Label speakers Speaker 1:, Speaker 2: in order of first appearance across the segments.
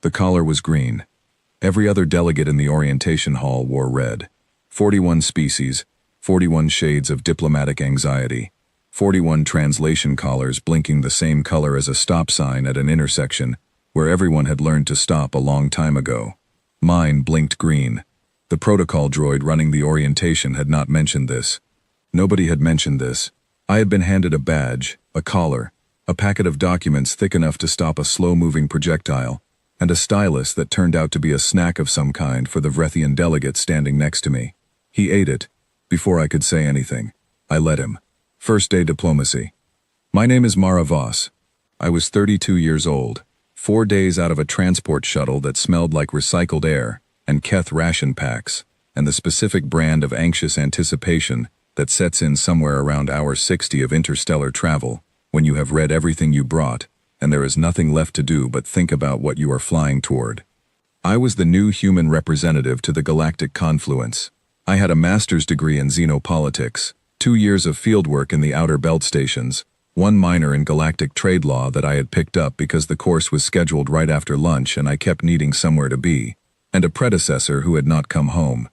Speaker 1: The collar was green. Every other delegate in the orientation hall wore red. 41 species, 41 shades of diplomatic anxiety, 41 translation collars blinking the same color as a stop sign at an intersection where everyone had learned to stop a long time ago. Mine blinked green. The protocol droid running the orientation had not mentioned this. Nobody had mentioned this. I had been handed a badge, a collar, a packet of documents thick enough to stop a slow-moving projectile, and a stylus that turned out to be a snack of some kind for the Vrethian delegate standing next to me. He ate it. Before I could say anything, I let him. First day diplomacy. My name is Mara Voss. I was 32 years old, 4 days out of a transport shuttle that smelled like recycled air and Keth ration packs, and the specific brand of anxious anticipation that sets in somewhere around hour 60 of interstellar travel, when you have read everything you brought, and there is nothing left to do but think about what you are flying toward. I was the new human representative to the galactic confluence. I had a master's degree in xenopolitics, 2 years of fieldwork in the outer belt stations, 1 minor in galactic trade law that I had picked up because the course was scheduled right after lunch and I kept needing somewhere to be, and a predecessor who had not come home.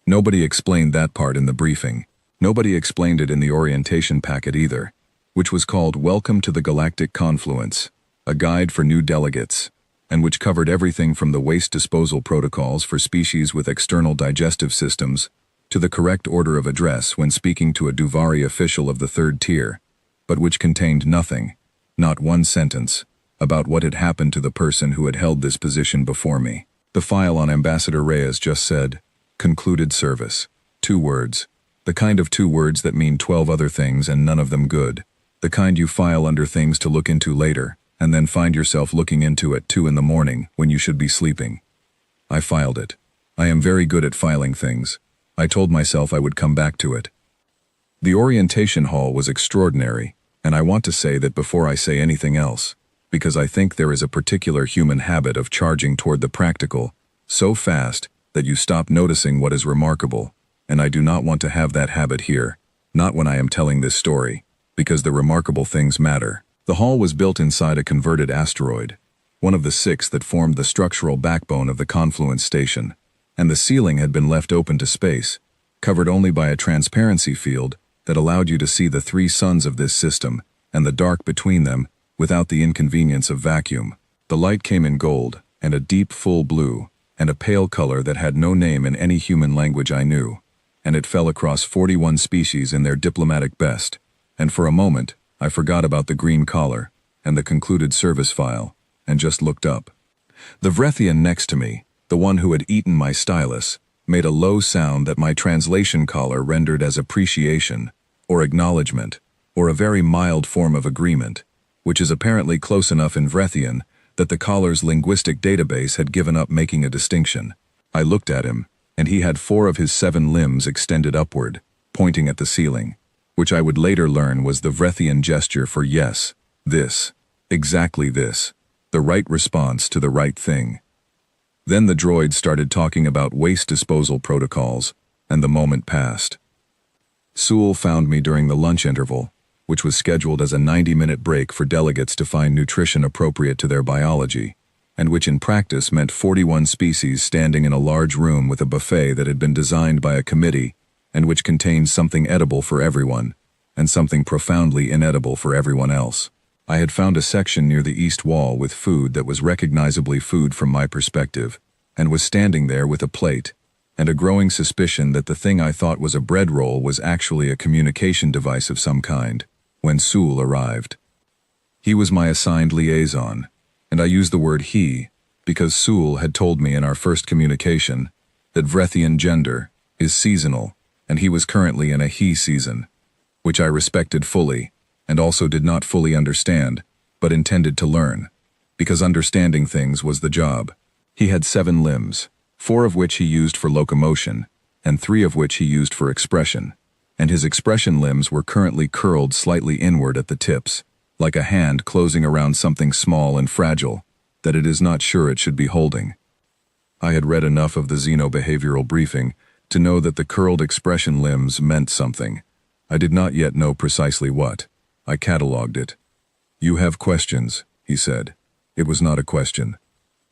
Speaker 1: Nobody explained that part in the briefing. Nobody explained it in the orientation packet either, which was called Welcome to the Galactic Confluence, a guide for new delegates, and which covered everything from the waste disposal protocols for species with external digestive systems to the correct order of address when speaking to a Duvari official of the 3rd tier, but which contained nothing, not one sentence, about what had happened to the person who had held this position before me. The file on Ambassador Reyes just said, Concluded Service. 2 words. The kind of 2 words that mean 12 other things and none of them good. The kind you file under things to look into later, and then find yourself looking into at 2 in the morning when you should be sleeping. I filed it. I am very good at filing things. I told myself I would come back to it. The orientation hall was extraordinary, and I want to say that before I say anything else, because I think there is a particular human habit of charging toward the practical, so fast that you stop noticing what is remarkable, and I do not want to have that habit here, not when I am telling this story, because the remarkable things matter. The hall was built inside a converted asteroid, one of the 6 that formed the structural backbone of the confluence station, and the ceiling had been left open to space, covered only by a transparency field that allowed you to see the 3 suns of this system and the dark between them without the inconvenience of vacuum. The light came in gold, and a deep full blue, and a pale color that had no name in any human language I knew, and it fell across 41 species in their diplomatic best, and for a moment I forgot about the green collar and the concluded service file, and just looked up. The Vrethian next to me, the one who had eaten my stylus, made a low sound that my translation collar rendered as appreciation, or acknowledgement, or a very mild form of agreement, which is apparently close enough in Vrethian that the collar's linguistic database had given up making a distinction. I looked at him, and he had 4 of his 7 limbs extended upward, pointing at the ceiling, which I would later learn was the Vrethian gesture for yes, this, exactly this, the right response to the right thing. Then the droid started talking about waste disposal protocols, and the moment passed. Sewell found me during the lunch interval, which was scheduled as a 90-minute break for delegates to find nutrition appropriate to their biology, and which in practice meant 41 species standing in a large room with a buffet that had been designed by a committee and which contained something edible for everyone, and something profoundly inedible for everyone else. I had found a section near the east wall with food that was recognizably food from my perspective, and was standing there with a plate, and a growing suspicion that the thing I thought was a bread roll was actually a communication device of some kind, when Sewell arrived. He was my assigned liaison, and I use the word he because Sewell had told me in our first communication that Vrethian gender is seasonal, and he was currently in a he season, which I respected fully, and also did not fully understand, but intended to learn, because understanding things was the job. He had 7 limbs, 4 of which he used for locomotion, and 3 of which he used for expression, and his expression limbs were currently curled slightly inward at the tips, like a hand closing around something small and fragile that it is not sure it should be holding. I had read enough of the xenobehavioral briefing to know that the curled expression limbs meant something. I did not yet know precisely what. I catalogued it. "You have questions," he said. It was not a question.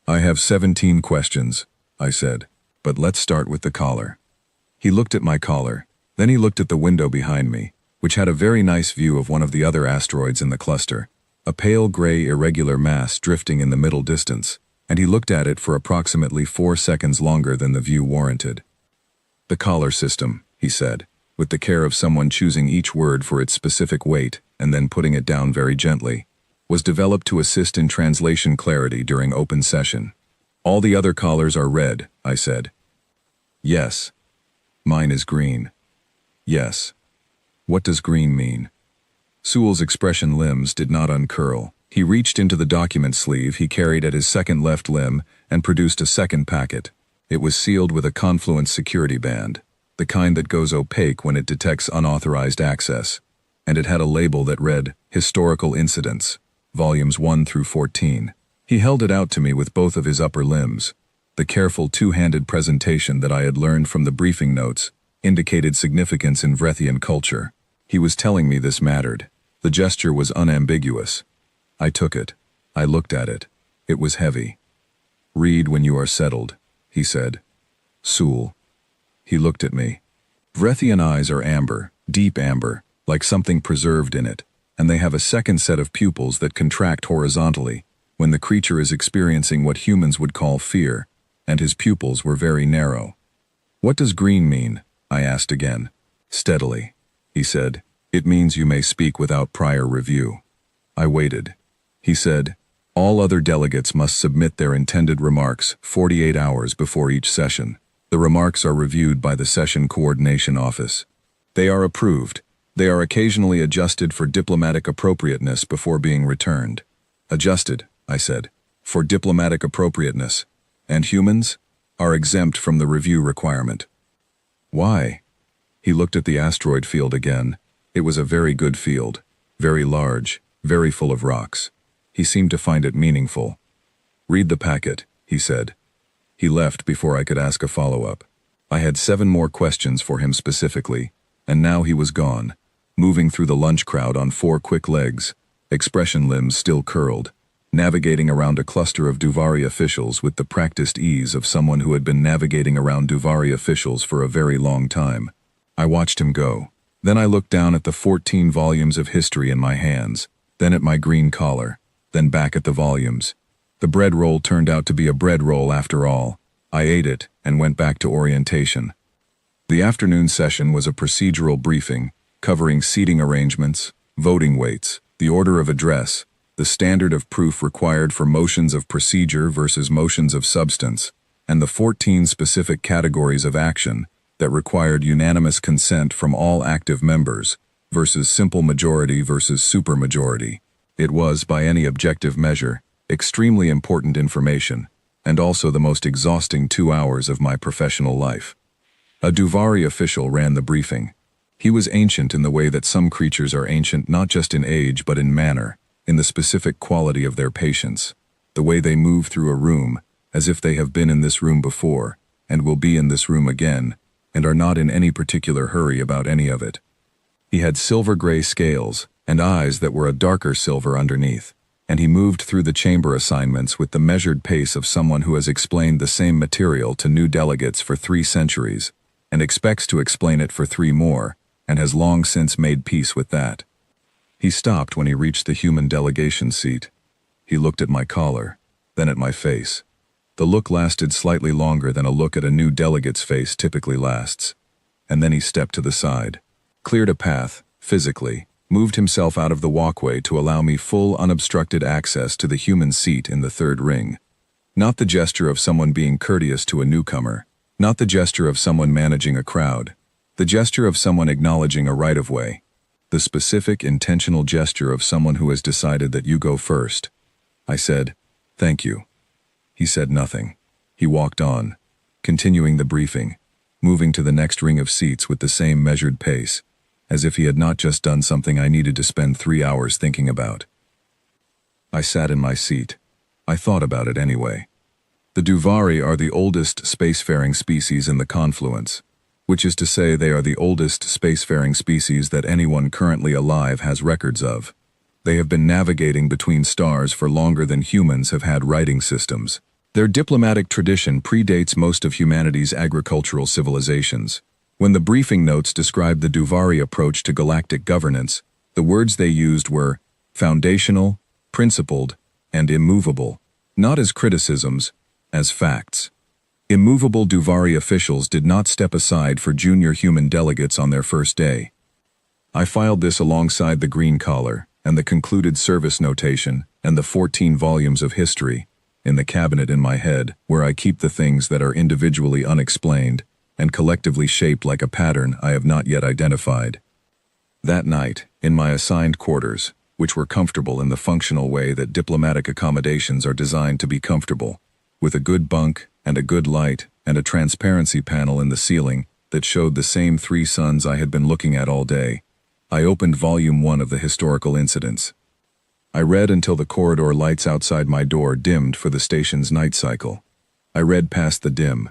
Speaker 1: I have 17 questions, I said, but let's start with the collar. He looked at my collar, then he looked at the window behind me, which had a very nice view of one of the other asteroids in the cluster, a pale gray irregular mass drifting in the middle distance, and he looked at it for approximately 4 seconds longer than the view warranted. The collar system, he said, with the care of someone choosing each word for its specific weight and then putting it down very gently, was developed to assist in translation clarity during open session. All the other collars are red, I said. Yes. Mine is green. Yes. What does green mean? Sewell's expression limbs did not uncurl. He reached into the document sleeve he carried at his second left limb and produced a second packet. It was sealed with a Confluence security band, the kind that goes opaque when it detects unauthorized access, and it had a label that read, Historical Incidents, Volumes 1 through 14. He held it out to me with both of his upper limbs. The careful two-handed presentation that I had learned from the briefing notes indicated significance in Vrethian culture. He was telling me this mattered. The gesture was unambiguous. I took it. I looked at it. It was heavy. Read when you are settled, he said. Sewell. He looked at me. Vrethian eyes are amber, deep amber, like something preserved in it, and they have a second set of pupils that contract horizontally when the creature is experiencing what humans would call fear, and his pupils were very narrow. What does green mean? I asked again. Steadily. He said, it means you may speak without prior review. I waited. He said, all other delegates must submit their intended remarks 48 hours before each session. The remarks are reviewed by the Session Coordination Office. They are approved. They are occasionally adjusted for diplomatic appropriateness before being returned. Adjusted, I said, for diplomatic appropriateness. And humans are exempt from the review requirement. Why? He looked at the asteroid field again. It was a very good field, very large, very full of rocks. He seemed to find it meaningful. Read the packet, he said. He left before I could ask a follow-up. I had 7 more questions for him specifically, and now he was gone, moving through the lunch crowd on 4 quick legs, expression limbs still curled, navigating around a cluster of Duvari officials with the practiced ease of someone who had been navigating around Duvari officials for a very long time. I watched him go. Then I looked down at the 14 volumes of history in my hands, then at my green collar, then back at the volumes. The bread roll turned out to be a bread roll after all. I ate it and went back to orientation. The afternoon session was a procedural briefing, covering seating arrangements, voting weights, the order of address, the standard of proof required for motions of procedure versus motions of substance, and the 14 specific categories of action that required unanimous consent from all active members versus simple majority versus supermajority. It was, by any objective measure, extremely important information, and also the most exhausting 2 hours of my professional life. A Duvari official ran the briefing. He was ancient in the way that some creatures are ancient not just in age but in manner, in the specific quality of their patience, the way they move through a room as if they have been in this room before and will be in this room again, and are not in any particular hurry about any of it. He had silver-gray scales and eyes that were a darker silver underneath, and he moved through the chamber assignments with the measured pace of someone who has explained the same material to new delegates for 3 centuries, and expects to explain it for 3 more, and has long since made peace with that. He stopped when he reached the human delegation seat. He looked at my collar, then at my face. The look lasted slightly longer than a look at a new delegate's face typically lasts. And then he stepped to the side, cleared a path, physically, moved himself out of the walkway to allow me full unobstructed access to the human seat in the 3rd ring. Not the gesture of someone being courteous to a newcomer, not the gesture of someone managing a crowd, the gesture of someone acknowledging a right-of-way, the specific intentional gesture of someone who has decided that you go first. I said, "Thank you." He said nothing. He walked on, continuing the briefing, moving to the next ring of seats with the same measured pace, as if he had not just done something I needed to spend 3 hours thinking about. I sat in my seat. I thought about it anyway. The Duvari are the oldest spacefaring species in the Confluence, which is to say they are the oldest spacefaring species that anyone currently alive has records of. They have been navigating between stars for longer than humans have had writing systems. Their diplomatic tradition predates most of humanity's agricultural civilizations. When the briefing notes described the Duvari approach to galactic governance, the words they used were foundational, principled, and immovable, not as criticisms, as facts. Immovable Duvari officials did not step aside for junior human delegates on their first day. I filed this alongside the green collar and the concluded service notation and the 14 volumes of history in the cabinet in my head, where I keep the things that are individually unexplained and collectively shaped like a pattern I have not yet identified. That night, in my assigned quarters, which were comfortable in the functional way that diplomatic accommodations are designed to be comfortable, with a good bunk and a good light and a transparency panel in the ceiling that showed the same three suns I had been looking at all day, I opened Volume 1 of the Historical Incidents. I read until the corridor lights outside my door dimmed for the station's night cycle. I read past the dim.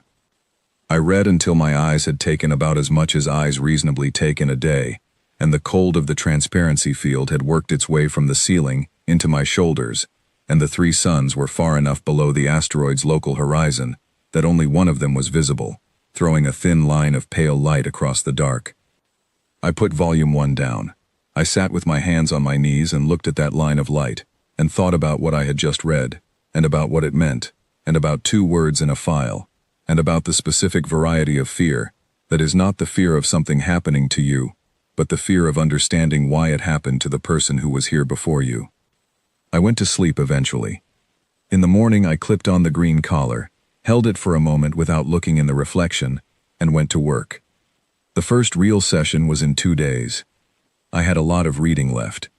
Speaker 1: I read until my eyes had taken about as much as eyes reasonably take in a day, and the cold of the transparency field had worked its way from the ceiling into my shoulders, and the three suns were far enough below the asteroid's local horizon that only one of them was visible, throwing a thin line of pale light across the dark. I put Volume 1 down. I sat with my hands on my knees and looked at that line of light, and thought about what I had just read, and about what it meant, and about two words in a file, and about the specific variety of fear that is not the fear of something happening to you, but the fear of understanding why it happened to the person who was here before you. I went to sleep eventually. In the morning I clipped on the green collar, held it for a moment without looking in the reflection, and went to work. The first real session was in 2 days. I had a lot of reading left.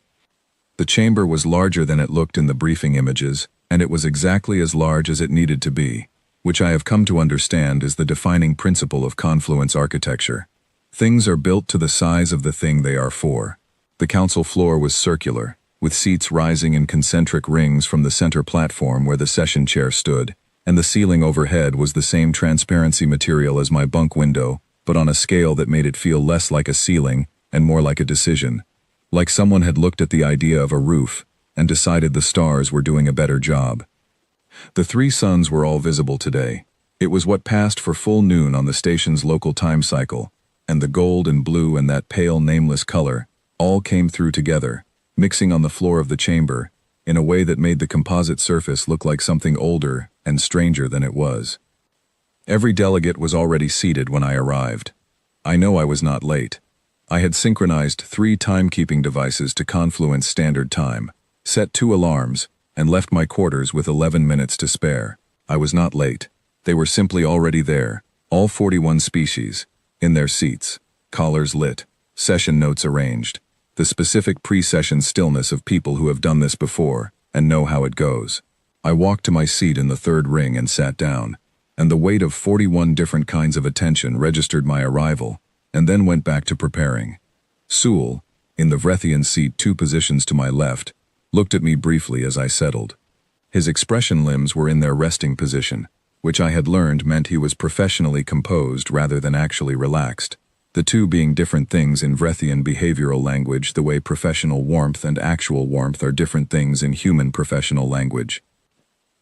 Speaker 1: The chamber was larger than it looked in the briefing images, and it was exactly as large as it needed to be, which I have come to understand is the defining principle of confluence architecture. Things are built to the size of the thing they are for. The council floor was circular, with seats rising in concentric rings from the center platform where the session chair stood, and the ceiling overhead was the same transparency material as my bunk window, but on a scale that made it feel less like a ceiling and more like a decision, like someone had looked at the idea of a roof and decided the stars were doing a better job. The three suns were all visible today. It was what passed for full noon on the station's local time cycle, and the gold and blue and that pale nameless color all came through together, mixing on the floor of the chamber in a way that made the composite surface look like something older and stranger than it was. Every delegate was already seated when I arrived. I know I was not late. I had synchronized 3 timekeeping devices to Confluence Standard Time, set 2 alarms, and left my quarters with 11 minutes to spare. I was not late. They were simply already there, all 41 species, in their seats, collars lit, session notes arranged, the specific pre-session stillness of people who have done this before and know how it goes. I walked to my seat in the third ring and sat down, and the weight of 41 different kinds of attention registered my arrival, and then went back to preparing. Sewell, in the Vrethian seat 2 positions to my left, looked at me briefly as I settled. His expression limbs were in their resting position, which I had learned meant he was professionally composed rather than actually relaxed, the two being different things in Vrethian behavioral language the way professional warmth and actual warmth are different things in human professional language.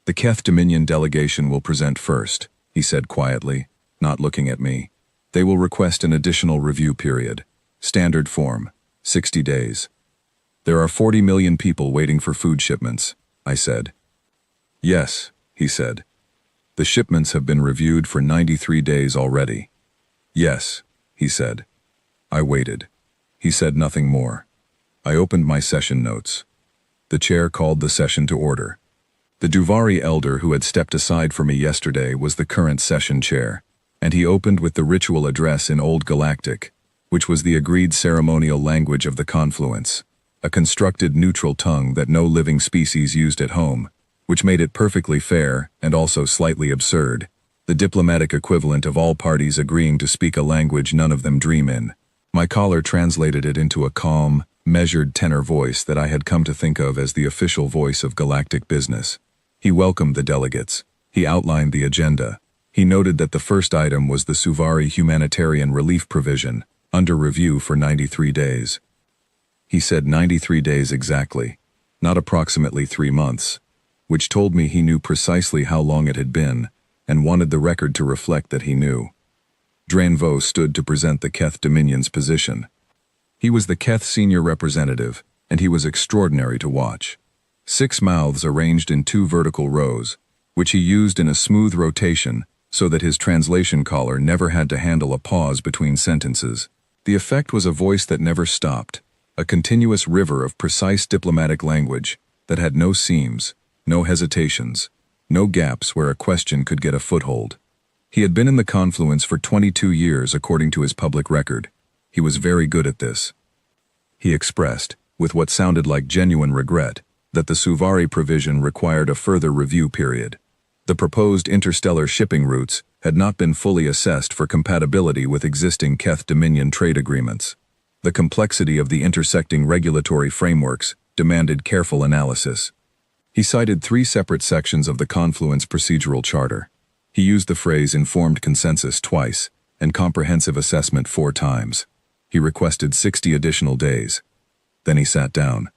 Speaker 1: The Keth Dominion delegation will present first, he said quietly, not looking at me. They will request an additional review period. Standard form, 60 days. There are 40 million people waiting for food shipments, I said. Yes, he said. The shipments have been reviewed for 93 days already. Yes, he said. I waited. He said nothing more. I opened my session notes. The chair called the session to order. The Duvari elder who had stepped aside for me yesterday was the current session chair, and he opened with the ritual address in Old Galactic, which was the agreed ceremonial language of the confluence, a constructed neutral tongue that no living species used at home, which made it perfectly fair and also slightly absurd, the diplomatic equivalent of all parties agreeing to speak a language none of them dream in. My caller translated it into a calm, measured tenor voice that I had come to think of as the official voice of galactic business. He welcomed the delegates. He outlined the agenda. He noted that the first item was the Suvari humanitarian relief provision, under review for 93 days. He said 93 days exactly, not approximately 3 months. which told me he knew precisely how long it had been, and wanted the record to reflect that he knew. Drainvaux stood to present the Keth Dominion's position. He was the Keth senior representative, and he was extraordinary to watch. 6 mouths arranged in 2 vertical rows, which he used in a smooth rotation so that his translation caller never had to handle a pause between sentences. The effect was a voice that never stopped, a continuous river of precise diplomatic language that had no seams, no hesitations, no gaps where a question could get a foothold. He had been in the confluence for 22 years according to his public record. He was very good at this. He expressed, with what sounded like genuine regret, that the Suvari provision required a further review period. The proposed interstellar shipping routes had not been fully assessed for compatibility with existing Keth Dominion trade agreements. The complexity of the intersecting regulatory frameworks demanded careful analysis. He cited 3 separate sections of the Confluence Procedural Charter. He used the phrase informed consensus twice and comprehensive assessment 4 times. He requested 60 additional days. Then he sat down.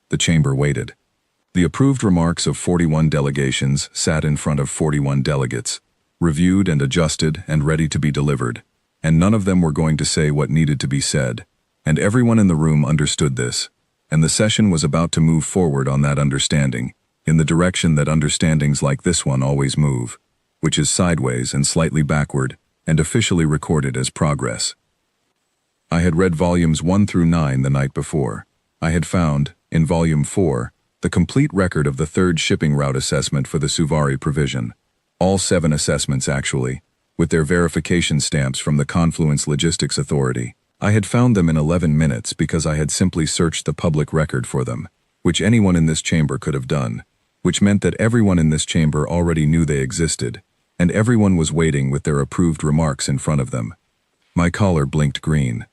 Speaker 1: The chamber waited. The approved remarks of 41 delegations sat in front of 41 delegates, reviewed and adjusted and ready to be delivered, and none of them were going to say what needed to be said, and everyone in the room understood this, and the session was about to move forward on that understanding, in the direction that understandings like this one always move, which is sideways and slightly backward, and officially recorded as progress. I had read volumes 1 through 9 the night before. I had found, in volume 4, the complete record of the 3rd shipping route assessment for the Suvari provision. All 7 assessments actually, with their verification stamps from the Confluence Logistics Authority. I had found them in 11 minutes because I had simply searched the public record for them, which anyone in this chamber could have done, which meant that everyone in this chamber already knew they existed, and everyone was waiting with their approved remarks in front of them. My collar blinked green.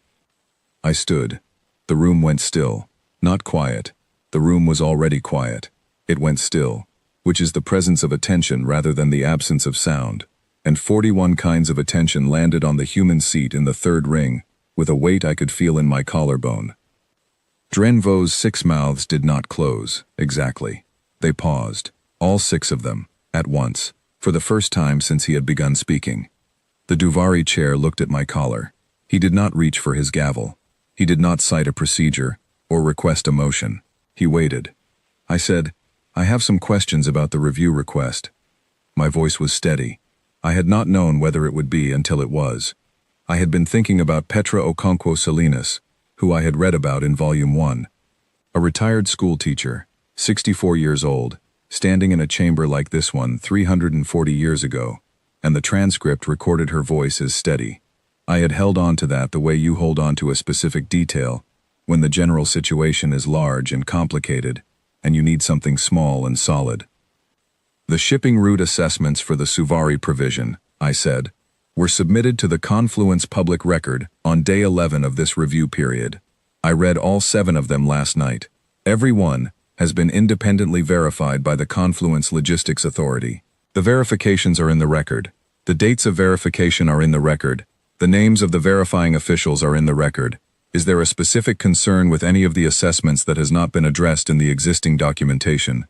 Speaker 1: I stood. The room went still, not quiet. The room was already quiet. It went still, which is the presence of attention rather than the absence of sound, and 41 kinds of attention landed on the human seat in the 3rd ring, with a weight I could feel in my collarbone. Drainvaux's 6 mouths did not close, exactly. They paused, all 6 of them, at once, for the first time since he had begun speaking. The Duvari chair looked at my collar. He did not reach for his gavel. He did not cite a procedure, or request a motion. He waited. I said, "I have some questions about the review request." My voice was steady. I had not known whether it would be until it was. I had been thinking about Petra Okonkwo Salinas, who I had read about in Volume 1. A retired school teacher, 64 years old, standing in a chamber like this one 340 years ago, and the transcript recorded her voice as steady. I had held on to that the way you hold on to a specific detail, when the general situation is large and complicated, and you need something small and solid. The shipping route assessments for the Suvari provision, I said, were submitted to the Confluence public record on day 11 of this review period. I read all 7 of them last night. Every one has been independently verified by the Confluence Logistics Authority. The verifications are in the record. The dates of verification are in the record. The names of the verifying officials are in the record. Is there a specific concern with any of the assessments that has not been addressed in the existing documentation?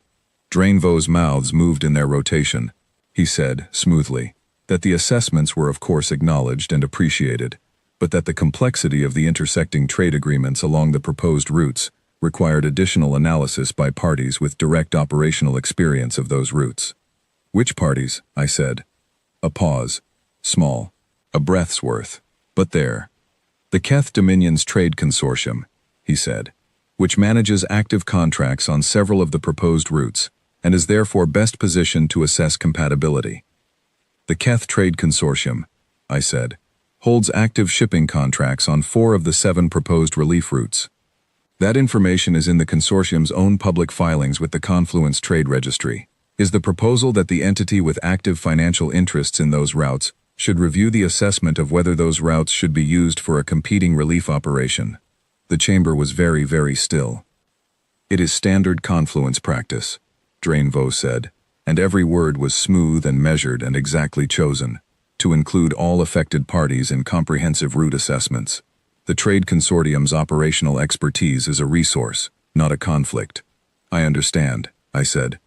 Speaker 1: Drainvaux's mouths moved in their rotation. He said, smoothly, that the assessments were of course acknowledged and appreciated, but that the complexity of the intersecting trade agreements along the proposed routes required additional analysis by parties with direct operational experience of those routes. Which parties? I said. A pause. Small. A breath's worth. But there. The Keth Dominion's Trade Consortium, he said, which manages active contracts on several of the proposed routes and is therefore best positioned to assess compatibility. The Keth Trade Consortium, I said, holds active shipping contracts on 4 of the 7 proposed relief routes. That information is in the consortium's own public filings with the Confluence Trade Registry. Is the proposal that the entity with active financial interests in those routes should review the assessment of whether those routes should be used for a competing relief operation? The chamber was very, very still. It is standard Confluence practice, Drainvaux said, and every word was smooth and measured and exactly chosen, to include all affected parties in comprehensive route assessments. The Trade Consortium's operational expertise is a resource, not a conflict. I understand, I said.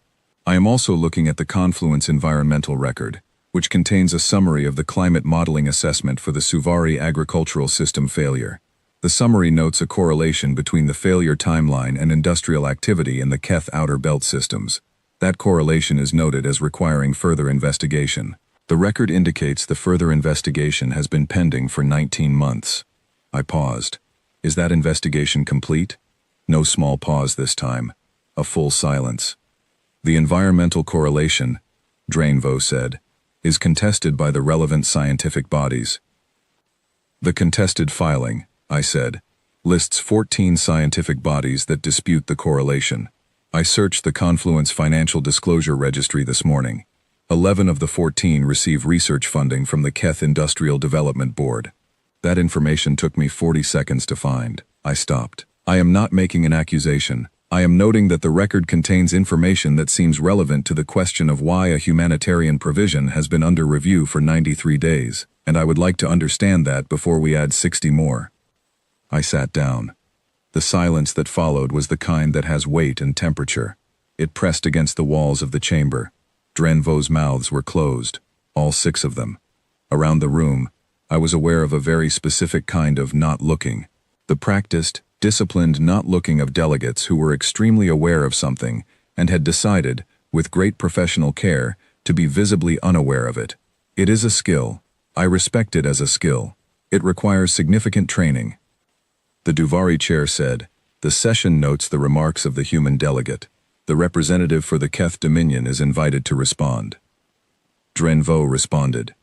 Speaker 1: I am also looking at the Confluence environmental record, which contains a summary of the climate modeling assessment for the Suvari agricultural system failure. The summary notes a correlation between the failure timeline and industrial activity in the Keth outer belt systems. That correlation is noted as requiring further investigation. The record indicates the further investigation has been pending for 19 months. I paused. Is that investigation complete? No small pause this time. A full silence. The environmental correlation, Drainvo said, is contested by the relevant scientific bodies. The contested filing, I said, lists 14 scientific bodies that dispute the correlation. I searched the Confluence Financial Disclosure Registry this morning. 11 of the 14 receive research funding from the Keth Industrial Development Board. That information took me 40 seconds to find. I stopped. I am not making an accusation. I am noting that the record contains information that seems relevant to the question of why a humanitarian provision has been under review for 93 days, and I would like to understand that before we add 60 more. I sat down. The silence that followed was the kind that has weight and temperature. It pressed against the walls of the chamber. Drainvo's mouths were closed, all 6 of them. Around the room, I was aware of a very specific kind of not looking. The practiced, disciplined not looking of delegates who were extremely aware of something and had decided, with great professional care, to be visibly unaware of it. It is a skill. I respect it as a skill. It requires significant training. The Duvari chair said, "The session notes the remarks of the human delegate. The representative for the Keth Dominion is invited to respond." Drainvo responded.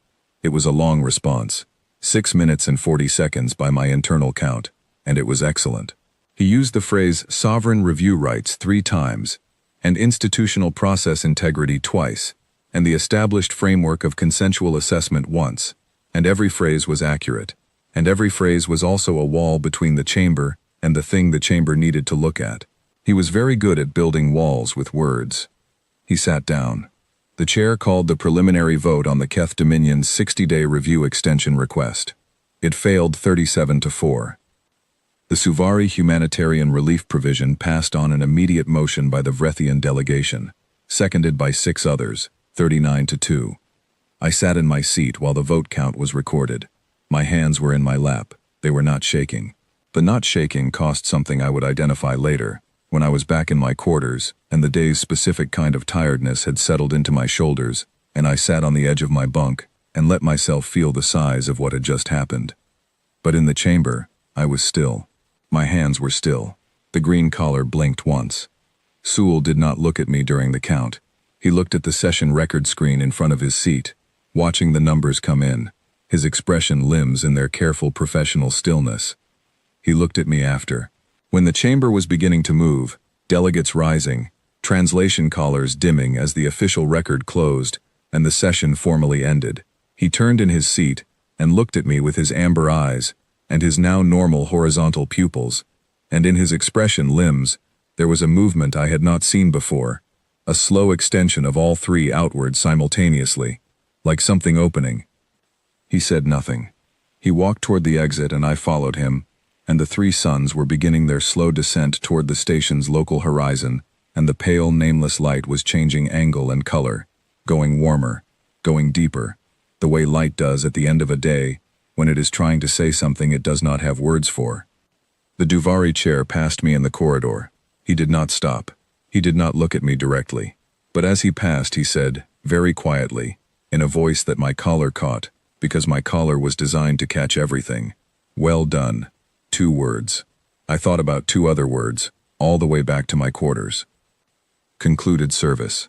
Speaker 1: It was a long response, 6 minutes and 40 seconds by my internal count, and it was excellent. He used the phrase sovereign review rights 3 times, and institutional process integrity twice, and the established framework of consensual assessment once, and every phrase was accurate, and every phrase was also a wall between the chamber and the thing the chamber needed to look at. He was very good at building walls with words. He sat down. The chair called the preliminary vote on the Keth Dominion's 60-day review extension request. It failed 37-4. The Suvari humanitarian relief provision passed on an immediate motion by the Vrethian delegation, seconded by 6 others, 39-2. I sat in my seat while the vote count was recorded. My hands were in my lap. They were not shaking. The not shaking cost something I would identify later, when I was back in my quarters, and the day's specific kind of tiredness had settled into my shoulders, and I sat on the edge of my bunk and let myself feel the size of what had just happened. But in the chamber, I was still. My hands were still. The green collar blinked once. Sewell did not look at me during the count. He looked at the session record screen in front of his seat, watching the numbers come in, his expression limbs in their careful professional stillness. He looked at me after. When the chamber was beginning to move, delegates rising, translation collars dimming as the official record closed, and the session formally ended, he turned in his seat and looked at me with his amber eyes and his now normal horizontal pupils, and in his expression limbs, there was a movement I had not seen before, a slow extension of all 3 outward simultaneously, like something opening. He said nothing. He walked toward the exit and I followed him, and the 3 suns were beginning their slow descent toward the station's local horizon, and the pale, nameless light was changing angle and color, going warmer, going deeper, the way light does at the end of a day, when it is trying to say something it does not have words for. The Duvari chair passed me in the corridor. He did not stop. He did not look at me directly. But as he passed, he said, very quietly, in a voice that my collar caught, because my collar was designed to catch everything, "Well done." 2 words. I thought about 2 other words, all the way back to my quarters. Concluded service.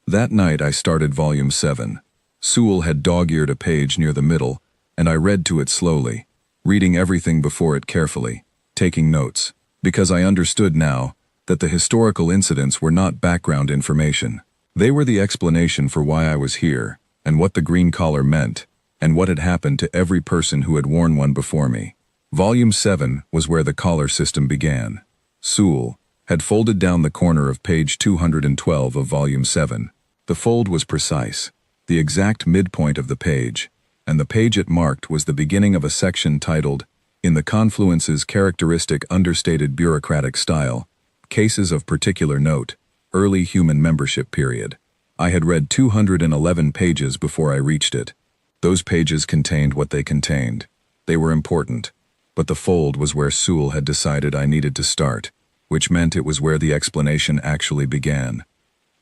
Speaker 1: That night I started volume 7. Sewell had dog-eared a page near the middle, and I read to it slowly, reading everything before it carefully, taking notes, because I understood now that the historical incidents were not background information. They were the explanation for why I was here, and what the green collar meant, and what had happened to every person who had worn one before me. Volume 7 was where the collar system began. Sewell had folded down the corner of page 212 of Volume 7. The fold was precise, the exact midpoint of the page, and the page it marked was the beginning of a section titled, in the Confluence's characteristic understated bureaucratic style, Cases of Particular Note, early human membership period. I had read 211 pages before I reached it. Those pages contained what they contained. They were important. But the fold was where Sewell had decided I needed to start, which meant it was where the explanation actually began.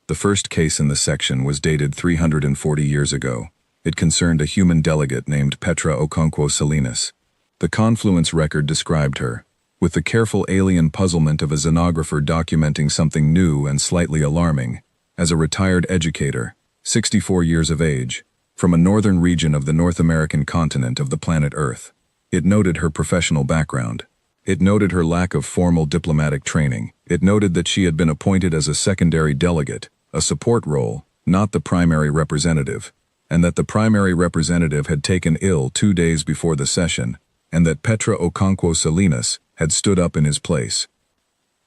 Speaker 1: The first case in the section was dated 340 years ago. It concerned a human delegate named Petra Okonkwo Salinas. The Confluence record described her, with the careful alien puzzlement of a xenographer documenting something new and slightly alarming, as a retired educator, 64 years of age, from a northern region of the North American continent of the planet Earth. It noted her professional background. It noted her lack of formal diplomatic training. It noted that she had been appointed as a secondary delegate, a support role, not the primary representative, and that the primary representative had taken ill 2 days before the session, and that Petra Okonkwo Salinas had stood up in his place.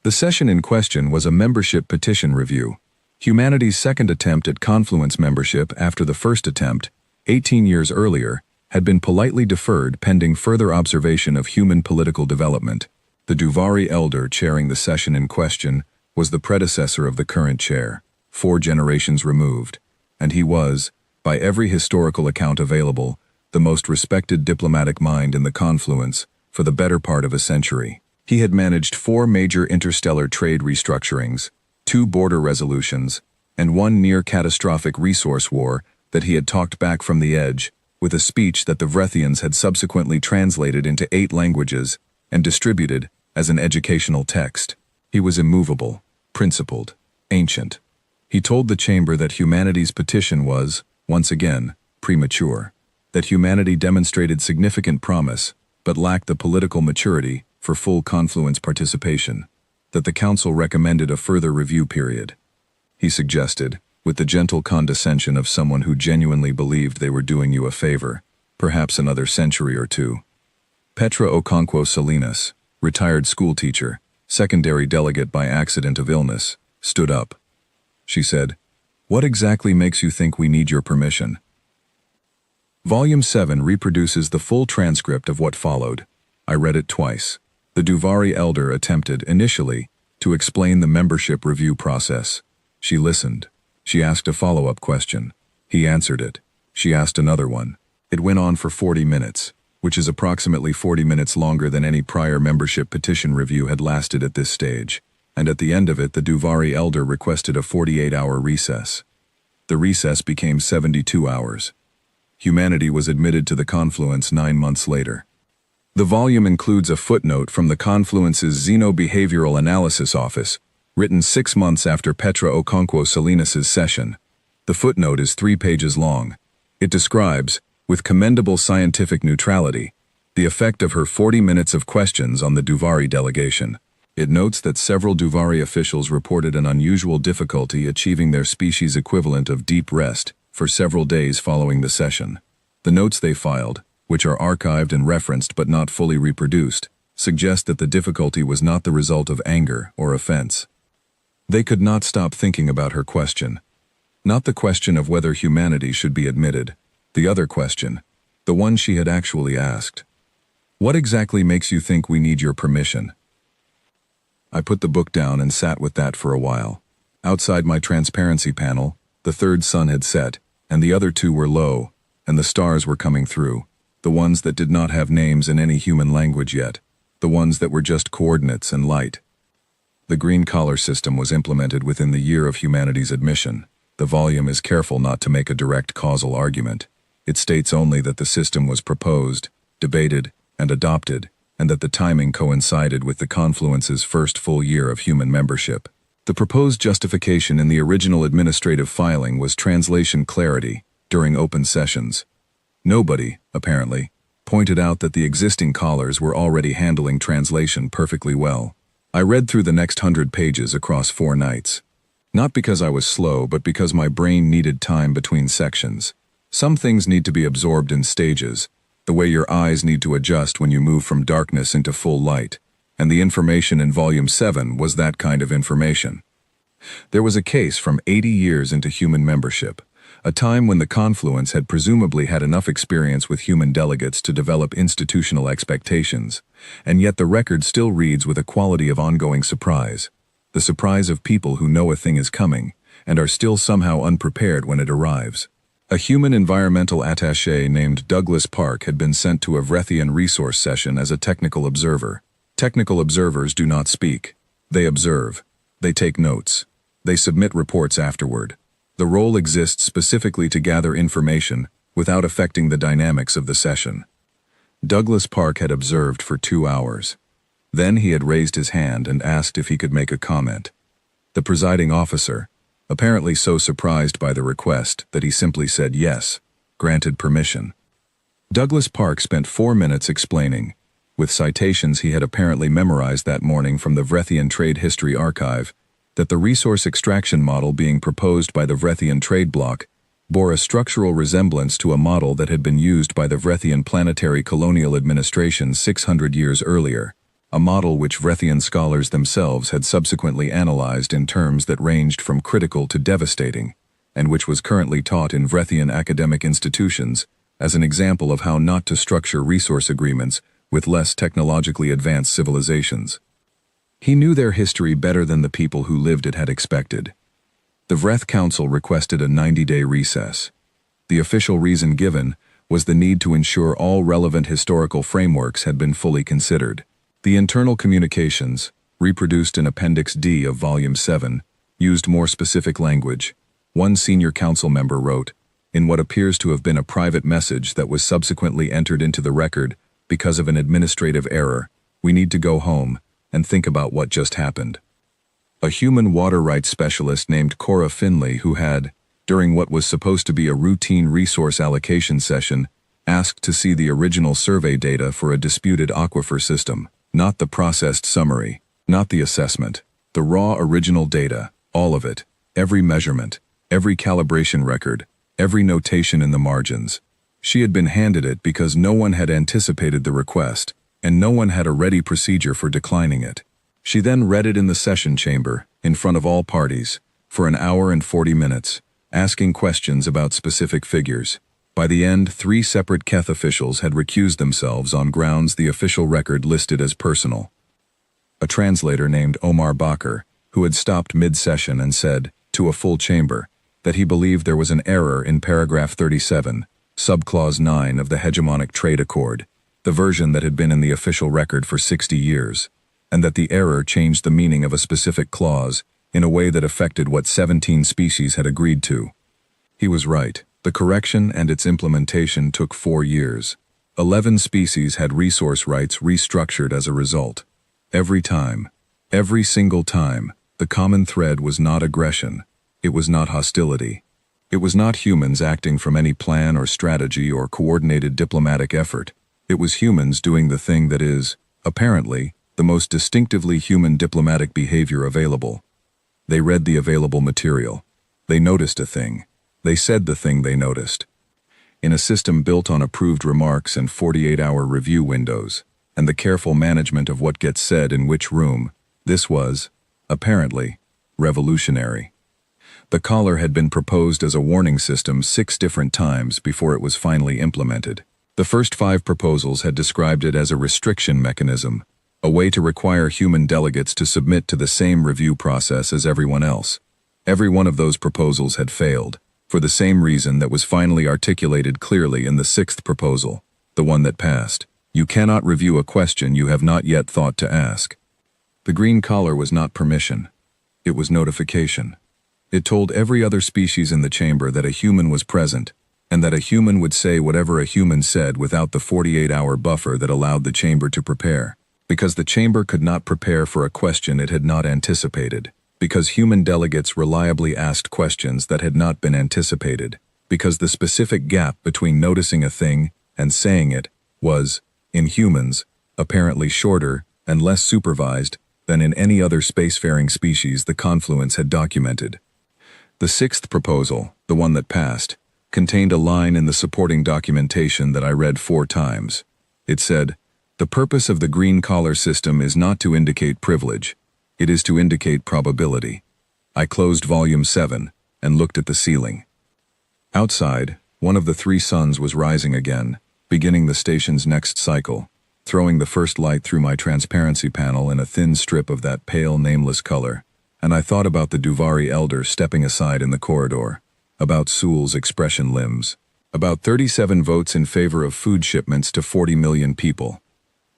Speaker 1: The session in question was a membership petition review, humanity's second attempt at Confluence membership after the first attempt, 18 years earlier, had been politely deferred pending further observation of human political development. The Duvari elder chairing the session in question was the predecessor of the current chair, 4 generations removed, and he was, by every historical account available, the most respected diplomatic mind in the Confluence for the better part of a century. He had managed 4 major interstellar trade restructurings, 2 border resolutions, and 1 near-catastrophic resource war that he had talked back from the edge, with a speech that the Vrethians had subsequently translated into 8 languages and distributed as an educational text. He was immovable, principled, ancient. He told the chamber that humanity's petition was, once again, premature, that humanity demonstrated significant promise, but lacked the political maturity for full Confluence participation, that the council recommended a further review period. He suggested, with the gentle condescension of someone who genuinely believed they were doing you a favor, perhaps another century or 2. Petra Okonkwo Salinas, retired schoolteacher, secondary delegate by accident of illness, stood up. She said, "What exactly makes you think we need your permission?" Volume 7 reproduces the full transcript of what followed. I read it twice. The Duvari elder attempted, initially, to explain the membership review process. She listened. She asked a follow-up question. He answered it. She asked another one. It went on for 40 minutes, which is approximately 40 minutes longer than any prior membership petition review had lasted at this stage, and at the end of it the Duvari elder requested a 48-hour recess. The recess became 72 hours. Humanity was admitted to the Confluence 9 months later. The volume includes a footnote from the Confluence's Xenobehavioral Analysis Office, written 6 months after Petra Okonkwo Salinas's session. The footnote is 3 pages long. It describes, with commendable scientific neutrality, the effect of her 40 minutes of questions on the Duvari delegation. It notes that several Duvari officials reported an unusual difficulty achieving their species equivalent of deep rest for several days following the session. The notes they filed, which are archived and referenced but not fully reproduced, suggest that the difficulty was not the result of anger or offense. They could not stop thinking about her question. Not the question of whether humanity should be admitted, the other question, the one she had actually asked. What exactly makes you think we need your permission? I put the book down and sat with that for a while. Outside my transparency panel, the third sun had set, and the other 2 were low, and the stars were coming through, the ones that did not have names in any human language yet, the ones that were just coordinates and light. The green collar system was implemented within the year of humanity's admission. The volume is careful not to make a direct causal argument. It states only that the system was proposed, debated, and adopted, and that the timing coincided with the Confluence's first full year of human membership. The proposed justification in the original administrative filing was translation clarity during open sessions. Nobody, apparently, pointed out that the existing callers were already handling translation perfectly well. I read through the next 100 pages across 4 nights. Not because I was slow, but because my brain needed time between sections. Some things need to be absorbed in stages, the way your eyes need to adjust when you move from darkness into full light, and the information in Volume 7 was that kind of information. There was a case from 80 years into human membership, a time when the Confluence had presumably had enough experience with human delegates to develop institutional expectations, and yet the record still reads with a quality of ongoing surprise. The surprise of people who know a thing is coming and are still somehow unprepared when it arrives. A human environmental attaché named Douglas Park had been sent to a Vrethian resource session as a technical observer. Technical observers do not speak. They observe. They take notes. They submit reports afterward. The role exists specifically to gather information without affecting the dynamics of the session. Douglas Park had observed for 2 hours. Then he had raised his hand and asked if he could make a comment. The presiding officer, apparently so surprised by the request that he simply said yes, granted permission. Douglas Park spent 4 minutes explaining, with citations he had apparently memorized that morning from the Vrethian Trade History Archive, that the resource extraction model being proposed by the Vrethian trade bloc bore a structural resemblance to a model that had been used by the Vrethian planetary colonial administration 600 years earlier, a model which Vrethian scholars themselves had subsequently analyzed in terms that ranged from critical to devastating, and which was currently taught in Vrethian academic institutions as an example of how not to structure resource agreements with less technologically advanced civilizations. He knew their history better than the people who lived it had expected. The Vreth Council requested a 90-day recess. The official reason given was the need to ensure all relevant historical frameworks had been fully considered. The internal communications, reproduced in Appendix D of Volume 7, used more specific language. One senior council member wrote, in what appears to have been a private message that was subsequently entered into the record because of an administrative error, "We need to go home and think about what just happened." A human water rights specialist named Cora Finley, who had, during what was supposed to be a routine resource allocation session, asked to see the original survey data for a disputed aquifer system, not the processed summary, not the assessment, the raw original data, all of it, every measurement, every calibration record, every notation in the margins. She had been handed it because no one had anticipated the request, and no one had a ready procedure for declining it. She then read it in the session chamber, in front of all parties, for 1 hour and 40 minutes, asking questions about specific figures. By the end, 3 separate Keth officials had recused themselves on grounds the official record listed as personal. A translator named Omar Bakr, who had stopped mid-session and said, to a full chamber, that he believed there was an error in paragraph 37, subclause 9 of the Hegemonic Trade Accord, the version that had been in the official record for 60 years, and that the error changed the meaning of a specific clause in a way that affected what 17 species had agreed to. He was right. The correction and its implementation took 4 years. 11 species had resource rights restructured as a result. Every time, every single time, the common thread was not aggression. It was not hostility. It was not humans acting from any plan or strategy or coordinated diplomatic effort. It was humans doing the thing that is, apparently, the most distinctively human diplomatic behavior available. They read the available material. They noticed a thing. They said the thing they noticed. In a system built on approved remarks and 48-hour review windows, and the careful management of what gets said in which room, this was, apparently, revolutionary. The collar had been proposed as a warning system 6 different times before it was finally implemented. The first 5 proposals had described it as a restriction mechanism, a way to require human delegates to submit to the same review process as everyone else. Every one of those proposals had failed, for the same reason that was finally articulated clearly in the 6th proposal, the one that passed. You cannot review a question you have not yet thought to ask. The green collar was not permission. It was notification. It told every other species in the chamber that a human was present, and that a human would say whatever a human said without the 48-hour buffer that allowed the chamber to prepare. Because the chamber could not prepare for a question it had not anticipated. Because human delegates reliably asked questions that had not been anticipated. Because the specific gap between noticing a thing and saying it was, in humans, apparently shorter and less supervised than in any other spacefaring species the confluence had documented. The 6th proposal, the one that passed, contained a line in the supporting documentation that I read 4 times. It said, "The purpose of the green collar system is not to indicate privilege. It is to indicate probability." I closed Volume 7 and looked at the ceiling. Outside, one of the 3 suns was rising again, beginning the station's next cycle, throwing the first light through my transparency panel in a thin strip of that pale, nameless color. and I thought about the Duvari elder stepping aside in the corridor, about Sewell's expression limbs, about 37 votes in favor of food shipments to 40 million people.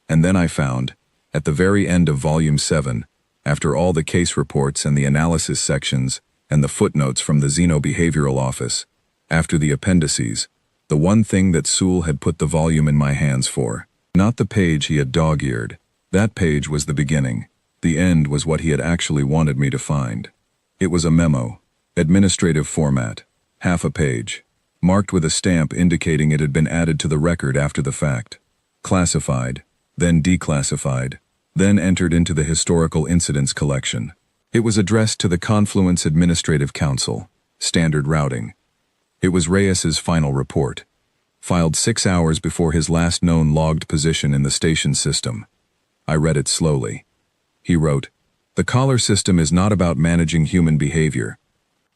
Speaker 1: And then I found, at the very end of Volume 7, after all the case reports and the analysis sections and the footnotes from the Xenobehavioral Office, after the appendices, the one thing that Sewell had put the volume in my hands for, not the page he had dog-eared. That page was the beginning. The end was what he had actually wanted me to find. It was a memo, administrative format, half a page, marked with a stamp indicating it had been added to the record after the fact, classified, then declassified, then entered into the Historical Incidents Collection. It was addressed to the Confluence Administrative Council, standard routing. It was Reyes's final report, filed 6 hours before his last known logged position in the station system. I read it slowly. He wrote, "The collar system is not about managing human behavior.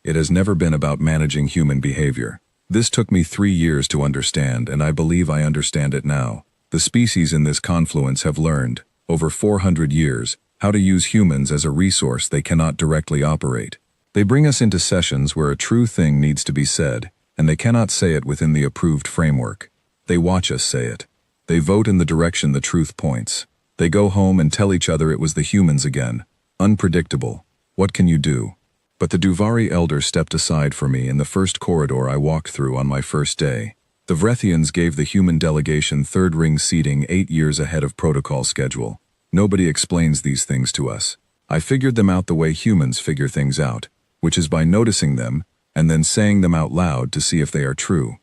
Speaker 1: It has never been about managing human behavior. This took me 3 years to understand, and I believe I understand it now. The species in this confluence have learned, over 400 years, how to use humans as a resource they cannot directly operate. They bring us into sessions where a true thing needs to be said, and they cannot say it within the approved framework. They watch us say it. They vote in the direction the truth points. They go home and tell each other it was the humans again. Unpredictable. What can you do?" But the Duvari elder stepped aside for me in the first corridor I walked through on my first day. The Vrethians gave the human delegation third-ring seating 8 years ahead of protocol schedule. Nobody explains these things to us. I figured them out the way humans figure things out, which is by noticing them and then saying them out loud to see if they are true.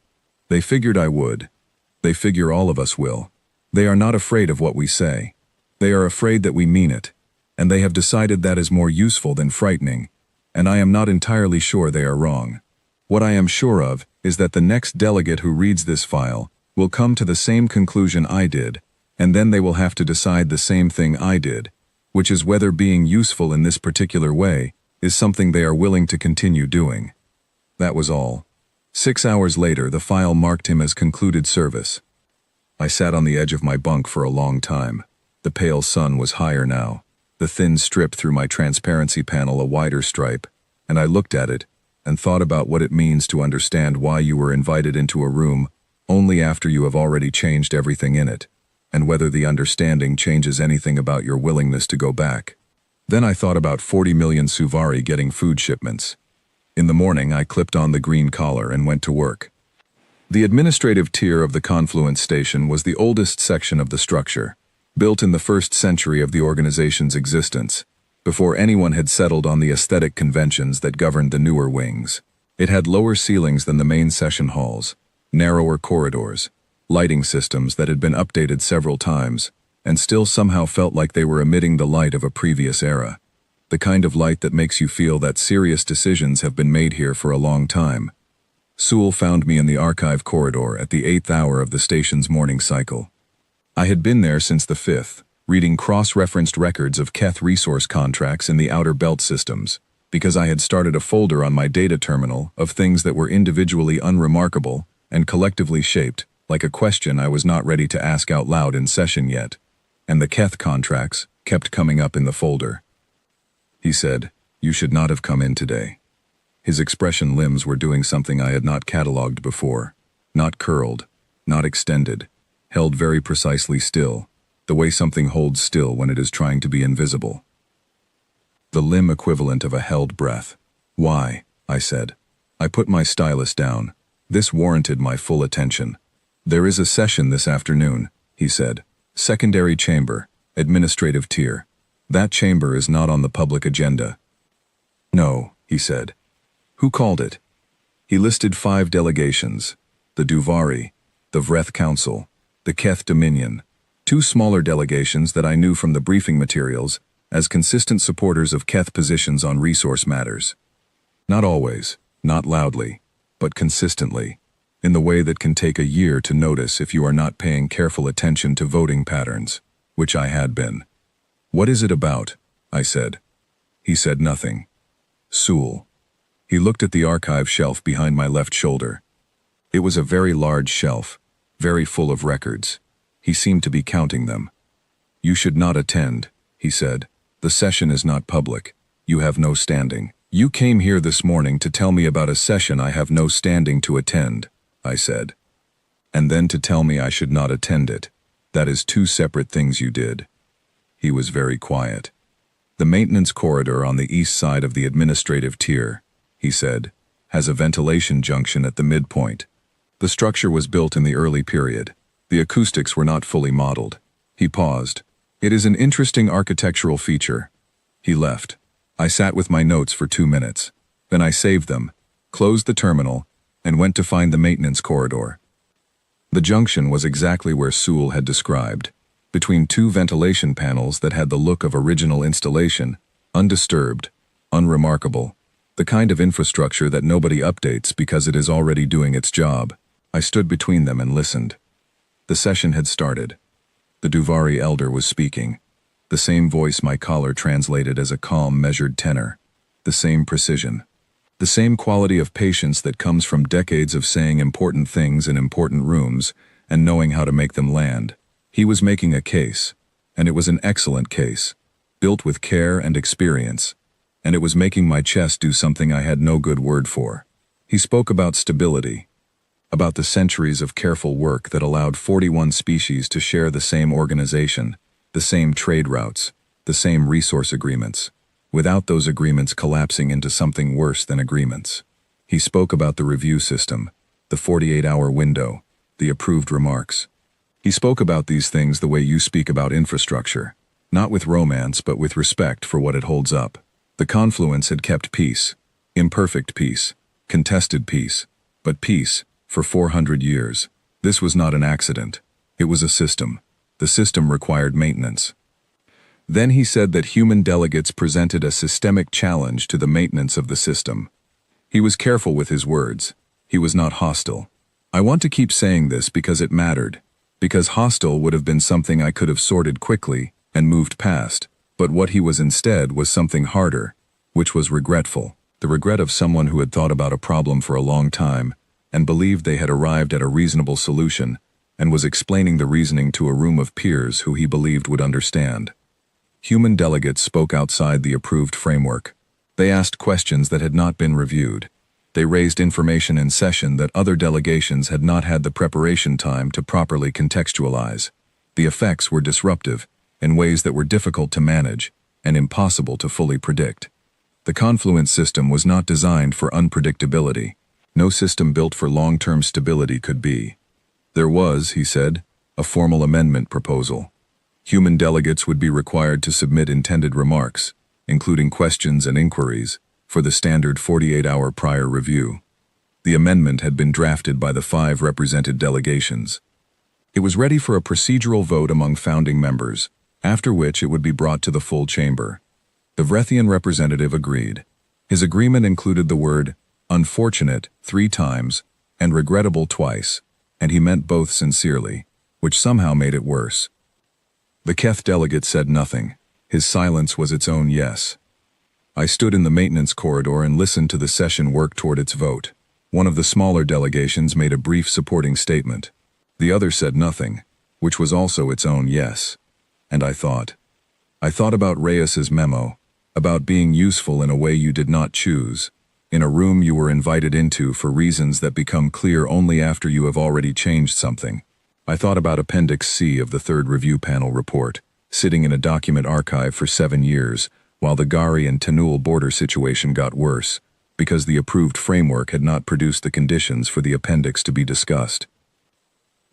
Speaker 1: They figured I would. They figure all of us will. They are not afraid of what we say. They are afraid that we mean it, and they have decided that is more useful than frightening, and I am not entirely sure they are wrong. What I am sure of is that the next delegate who reads this file will come to the same conclusion I did, and then they will have to decide the same thing I did, which is whether being useful in this particular way is something they are willing to continue doing. That was all. 6 hours later, the file marked him as concluded service. I sat on the edge of my bunk for a long time. The pale sun was higher now, the thin strip through my transparency panel a wider stripe, and I looked at it and thought about what it means to understand why you were invited into a room only after you have already changed everything in it, and whether the understanding changes anything about your willingness to go back. Then I thought about 40 million Suvari getting food shipments. In the morning, I clipped on the green collar and went to work. The administrative tier of the Confluence Station was the oldest section of the structure, built in the 1st century of the organization's existence, before anyone had settled on the aesthetic conventions that governed the newer wings. It had lower ceilings than the main session halls, narrower corridors, lighting systems that had been updated several times, and still somehow felt like they were emitting the light of a previous era. The kind of light that makes you feel that serious decisions have been made here for a long time. Sewell found me in the archive corridor at the 8th hour of the station's morning cycle. I had been there since the 5th, reading cross-referenced records of Keth resource contracts in the outer belt systems, because I had started a folder on my data terminal of things that were individually unremarkable and collectively shaped, like a question I was not ready to ask out loud in session yet, and the Keth contracts kept coming up in the folder. He said, "You should not have come in today." His expression limbs were doing something I had not catalogued before. Not curled, not extended, held very precisely still, the way something holds still when it is trying to be invisible. The limb equivalent of a held breath. "Why?" I said. I put my stylus down. This warranted my full attention. "There is a session this afternoon," he said. "Secondary chamber, administrative tier. That chamber is not on the public agenda." "No," he said. "Who called it?" He listed 5 delegations: the Duvari, the Vreth Council, the Keth Dominion, 2 smaller delegations that I knew from the briefing materials as consistent supporters of Keth positions on resource matters. Not always, not loudly, but consistently, in the way that can take a year to notice if you are not paying careful attention to voting patterns, which I had been. "What is it about?" I said. He said nothing. "Sewell." He looked at the archive shelf behind my left shoulder. It was a very large shelf, very full of records. He seemed to be counting them. "You should not attend," he said. "The session is not public. You have no standing. You came here this morning to tell me about a session I have no standing to attend, I said. And then to tell me I should not attend it. That is two separate things you did. He was very quiet. The maintenance corridor on the east side of the administrative tier, he said, has a ventilation junction at the midpoint. The structure was built in the early period. The acoustics were not fully modeled. He paused. It is an interesting architectural feature. He left. I sat with my notes for 2 minutes. Then I saved them, closed the terminal, and went to find the maintenance corridor. The junction was exactly where Sewell had described, between two ventilation panels that had the look of original installation, undisturbed, unremarkable, the kind of infrastructure that nobody updates because it is already doing its job. I stood between them and listened. The session had started. The Duvari elder was speaking. The same voice my caller translated as a calm, measured tenor. The same precision. The same quality of patience that comes from decades of saying important things in important rooms and knowing how to make them land. He was making a case, and it was an excellent case, built with care and experience, and it was making my chest do something I had no good word for. He spoke about stability, about the centuries of careful work that allowed 41 species to share the same organization, the same trade routes, the same resource agreements, without those agreements collapsing into something worse than agreements. He spoke about the review system, the 48-hour window, the approved remarks. He spoke about these things the way you speak about infrastructure, not with romance but with respect for what it holds up. The confluence had kept peace, imperfect peace, contested peace, but peace, for 400 years. This was not an accident. It was a system. The system required maintenance. Then he said that human delegates presented a systemic challenge to the maintenance of the system. He was careful with his words. He was not hostile. I want to keep saying this because it mattered, because hostile would have been something I could have sorted quickly and moved past, but what he was instead was something harder, which was regretful, the regret of someone who had thought about a problem for a long time and believed they had arrived at a reasonable solution and was explaining the reasoning to a room of peers who he believed would understand. Human delegates spoke outside the approved framework. They asked questions that had not been reviewed. They raised information in session that other delegations had not had the preparation time to properly contextualize. The effects were disruptive, in ways that were difficult to manage and impossible to fully predict. The confluence system was not designed for unpredictability. No system built for long-term stability could be. There was, he said, a formal amendment proposal. Human delegates would be required to submit intended remarks, including questions and inquiries, for the standard 48-hour prior review. The amendment had been drafted by the 5 represented delegations. It was ready for a procedural vote among founding members, after which it would be brought to the full chamber. The Vrethian representative agreed. His agreement included the word unfortunate 3 times and regrettable twice, and he meant both sincerely, which somehow made it worse. The Keth delegate said nothing. His silence was its own yes. I stood in the maintenance corridor and listened to the session work toward its vote. One of the smaller delegations made a brief supporting statement. The other said nothing, which was also its own yes. And I thought about Reyes's memo, about being useful in a way you did not choose, in a room you were invited into for reasons that become clear only after you have already changed something. I thought about Appendix C of the 3rd Review Panel report, sitting in a document archive for 7 years, while the Gari and Tanul border situation got worse, because the approved framework had not produced the conditions for the appendix to be discussed.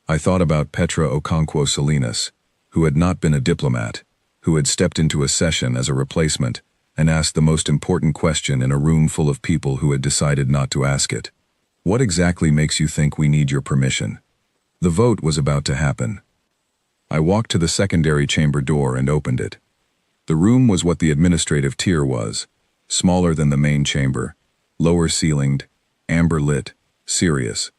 Speaker 1: I thought about Petra Okonkwo Salinas, who had not been a diplomat, who had stepped into a session as a replacement and asked the most important question in a room full of people who had decided not to ask it. What exactly makes you think we need your permission? The vote was about to happen. I walked to the secondary chamber door and opened it. The room was what the administrative tier was, smaller than the main chamber, lower ceilinged, amber lit, serious.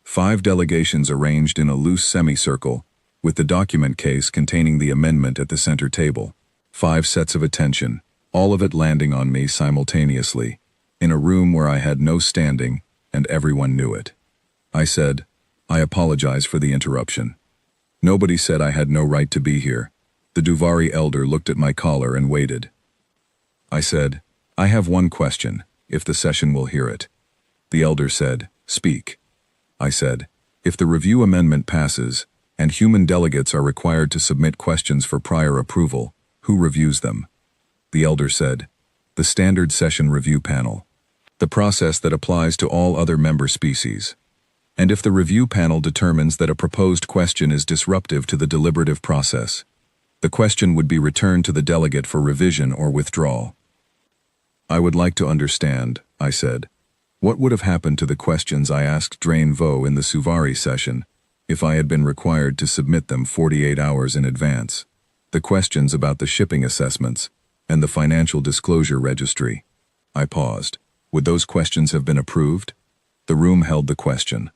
Speaker 1: 5 delegations arranged in a loose semicircle, with the document case containing the amendment at the center table. 5 sets of attention, all of it landing on me simultaneously, in a room where I had no standing, and everyone knew it. I said, I apologize for the interruption. Nobody said I had no right to be here. The Duvari elder looked at my collar and waited. I said, I have one question, if the session will hear it. The elder said, "Speak." I said, "If the review amendment passes, and human delegates are required to submit questions for prior approval, who reviews them?" The elder said, "The standard session review panel. The process that applies to all other member species. And if the review panel determines that a proposed question is disruptive to the deliberative process, the question would be returned to the delegate for revision or withdrawal." "I would like to understand," I said, "what would have happened to the questions I asked Drain Vo in the Suvari session if I had been required to submit them 48 hours in advance? The questions about the shipping assessments and the financial disclosure registry." I paused. "Would those questions have been approved?" The room held the question.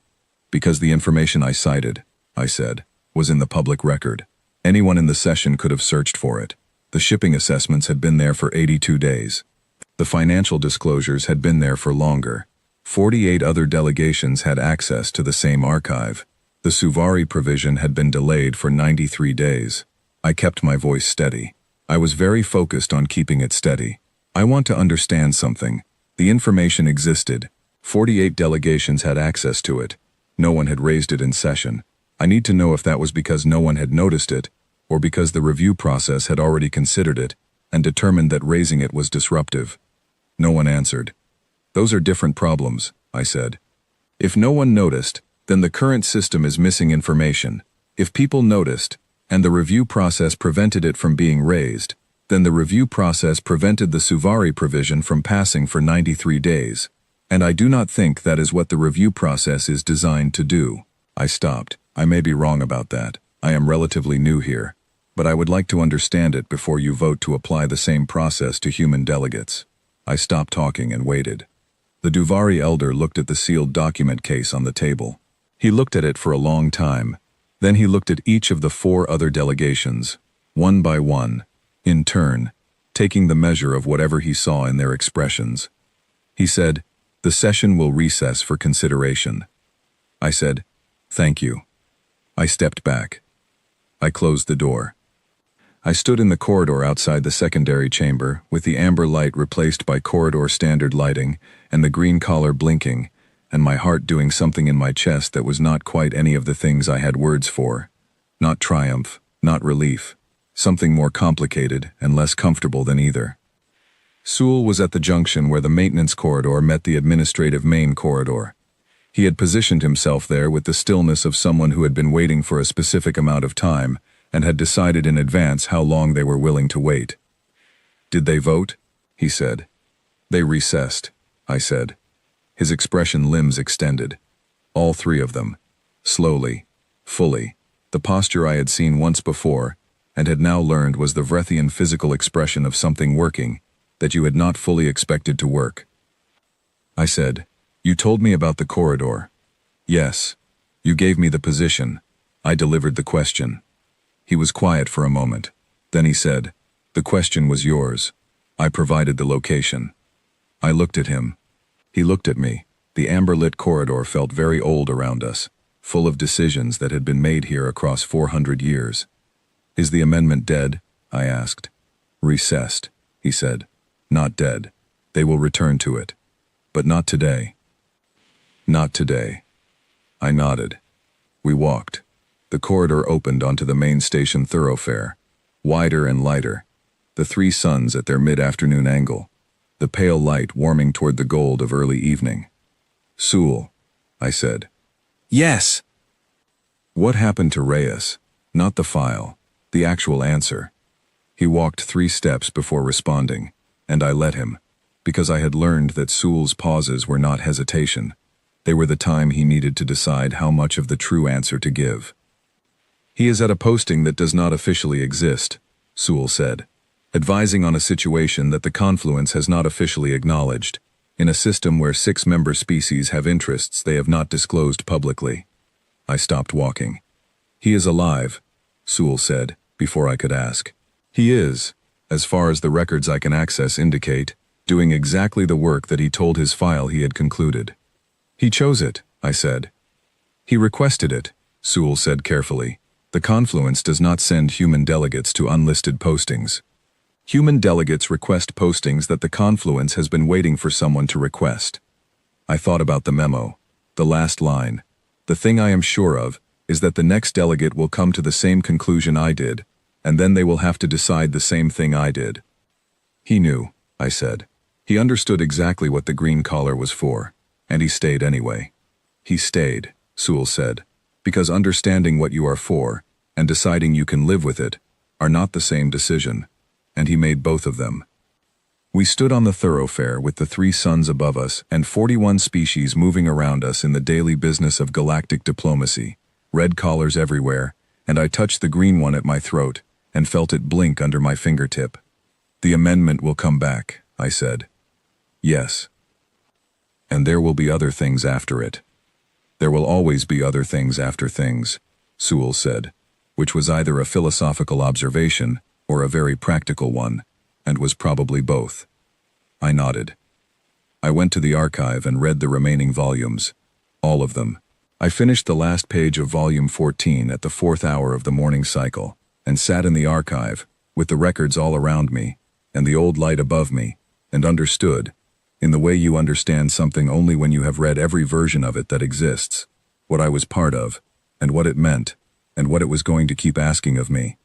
Speaker 1: "Because the information I cited," I said, "was in the public record. Anyone in the session could have searched for it. The shipping assessments had been there for 82 days. The financial disclosures had been there for longer. 48 other delegations had access to the same archive. The Suvari provision had been delayed for 93 days. I kept my voice steady. I was very focused on keeping it steady. "I want to understand something. The information existed. 48 delegations had access to it. No one had raised it in session. I need to know if that was because no one had noticed it, or because the review process had already considered it and determined that raising it was disruptive." No one answered. "Those are different problems," I said. "If no one noticed, then the current system is missing information. If people noticed, and the review process prevented it from being raised, then the review process prevented the Suvari provision from passing for 93 days. And I do not think that is what the review process is designed to do." I stopped. "I may be wrong about that. I am relatively new here. But I would like to understand it before you vote to apply the same process to human delegates." I stopped talking and waited. The Duvari elder looked at the sealed document case on the table. He looked at it for a long time. Then he looked at each of the 4 other delegations, one by one, in turn, taking the measure of whatever he saw in their expressions. He said, "The session will recess for consideration." I said, "Thank you." I stepped back. I closed the door. I stood in the corridor outside the secondary chamber, with the amber light replaced by corridor standard lighting and the green collar blinking, and my heart doing something in my chest that was not quite any of the things I had words for. Not triumph, not relief. Something more complicated and less comfortable than either. Sewell was at the junction where the maintenance corridor met the administrative main corridor. He had positioned himself there with the stillness of someone who had been waiting for a specific amount of time and had decided in advance how long they were willing to wait. "Did they vote?" he said. "They recessed," I said. His expression limbs extended. All 3 of them. Slowly. Fully. The posture I had seen once before, and had now learned was the Vrethian physical expression of something working, that you had not fully expected to work. I said, "You told me about the corridor." "Yes. You gave me the position. I delivered the question." He was quiet for a moment. Then he said, "The question was yours. I provided the location." I looked at him. He looked at me. The amber-lit corridor felt very old around us, full of decisions that had been made here across 400 years. "Is the amendment dead?" I asked. "Recessed," he said. "Not dead. They will return to it. But not today." "Not today." I nodded. We walked. The corridor opened onto the main station thoroughfare, wider and lighter, the 3 suns at their mid-afternoon angle, the pale light warming toward the gold of early evening. "Sewell," I said.
Speaker 2: "Yes."
Speaker 1: "What happened to Reyes? Not the file, the actual answer." He walked 3 steps before responding, and I let him, because I had learned that Sewell's pauses were not hesitation. They were the time he needed to decide how much of the true answer to give. "He is at a posting that does not officially exist," Sewell said, "advising on a situation that the Confluence has not officially acknowledged, in a system where 6 member species have interests they have not disclosed publicly." I stopped walking. "He is alive," Sewell said, before I could ask. "He is, as far as the records I can access indicate, doing exactly the work that he told his file he had concluded." "He chose it," I said. "He requested it," Sewell said carefully. "The Confluence does not send human delegates to unlisted postings." Human delegates request postings that the confluence has been waiting for someone to request. I thought about the memo. The last line. The thing I am sure of is that the next delegate will come to the same conclusion I did, and then they will have to decide the same thing I did. He knew, I said. He understood exactly what the green collar was for, and he stayed anyway. He stayed, Sewell said, because understanding what you are for and deciding you can live with it are not the same decision, and he made both of them. We stood on the thoroughfare with the 3 suns above us and 41 species moving around us in the daily business of galactic diplomacy, red collars everywhere, and I touched the green one at my throat and felt it blink under my fingertip. The amendment will come back, I said. Yes. And there will be other things after it. There will always be other things after things, Sewell said, which was either a philosophical observation or a very practical one, and was probably both. I nodded. I went to the archive and read the remaining volumes. All of them. I finished the last page of volume 14 at the 4th hour of the morning cycle, and sat in the archive, with the records all around me, and the old light above me, and understood, in the way you understand something only when you have read every version of it that exists, what I was part of, and what it meant, and what it was going to keep asking of me.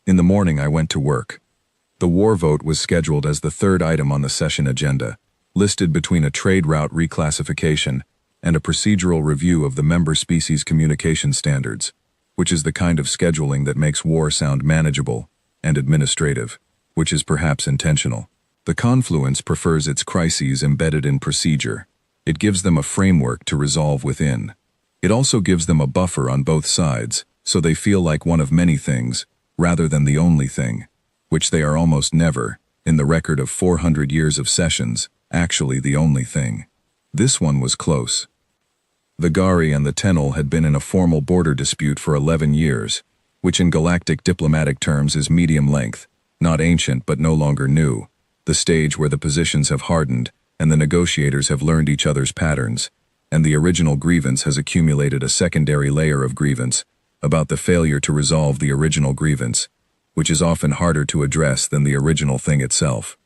Speaker 1: In the morning I went to work. The war vote was scheduled as the 3rd item on the session agenda, listed between a trade route reclassification and a procedural review of the member species communication standards, which is the kind of scheduling that makes war sound manageable and administrative, which is perhaps intentional. The confluence prefers its crises embedded in procedure. It gives them a framework to resolve within. It also gives them a buffer on both sides, so they feel like one of many things, rather than the only thing, which they are almost never, in the record of 400 years of sessions, actually the only thing. This one was close. The Gari and the Tenel had been in a formal border dispute for 11 years, which in galactic diplomatic terms is medium length, not ancient but no longer new, the stage where the positions have hardened and the negotiators have learned each other's patterns, and the original grievance has accumulated a secondary layer of grievance about the failure to resolve the original grievance, which is often harder to address than the original thing itself.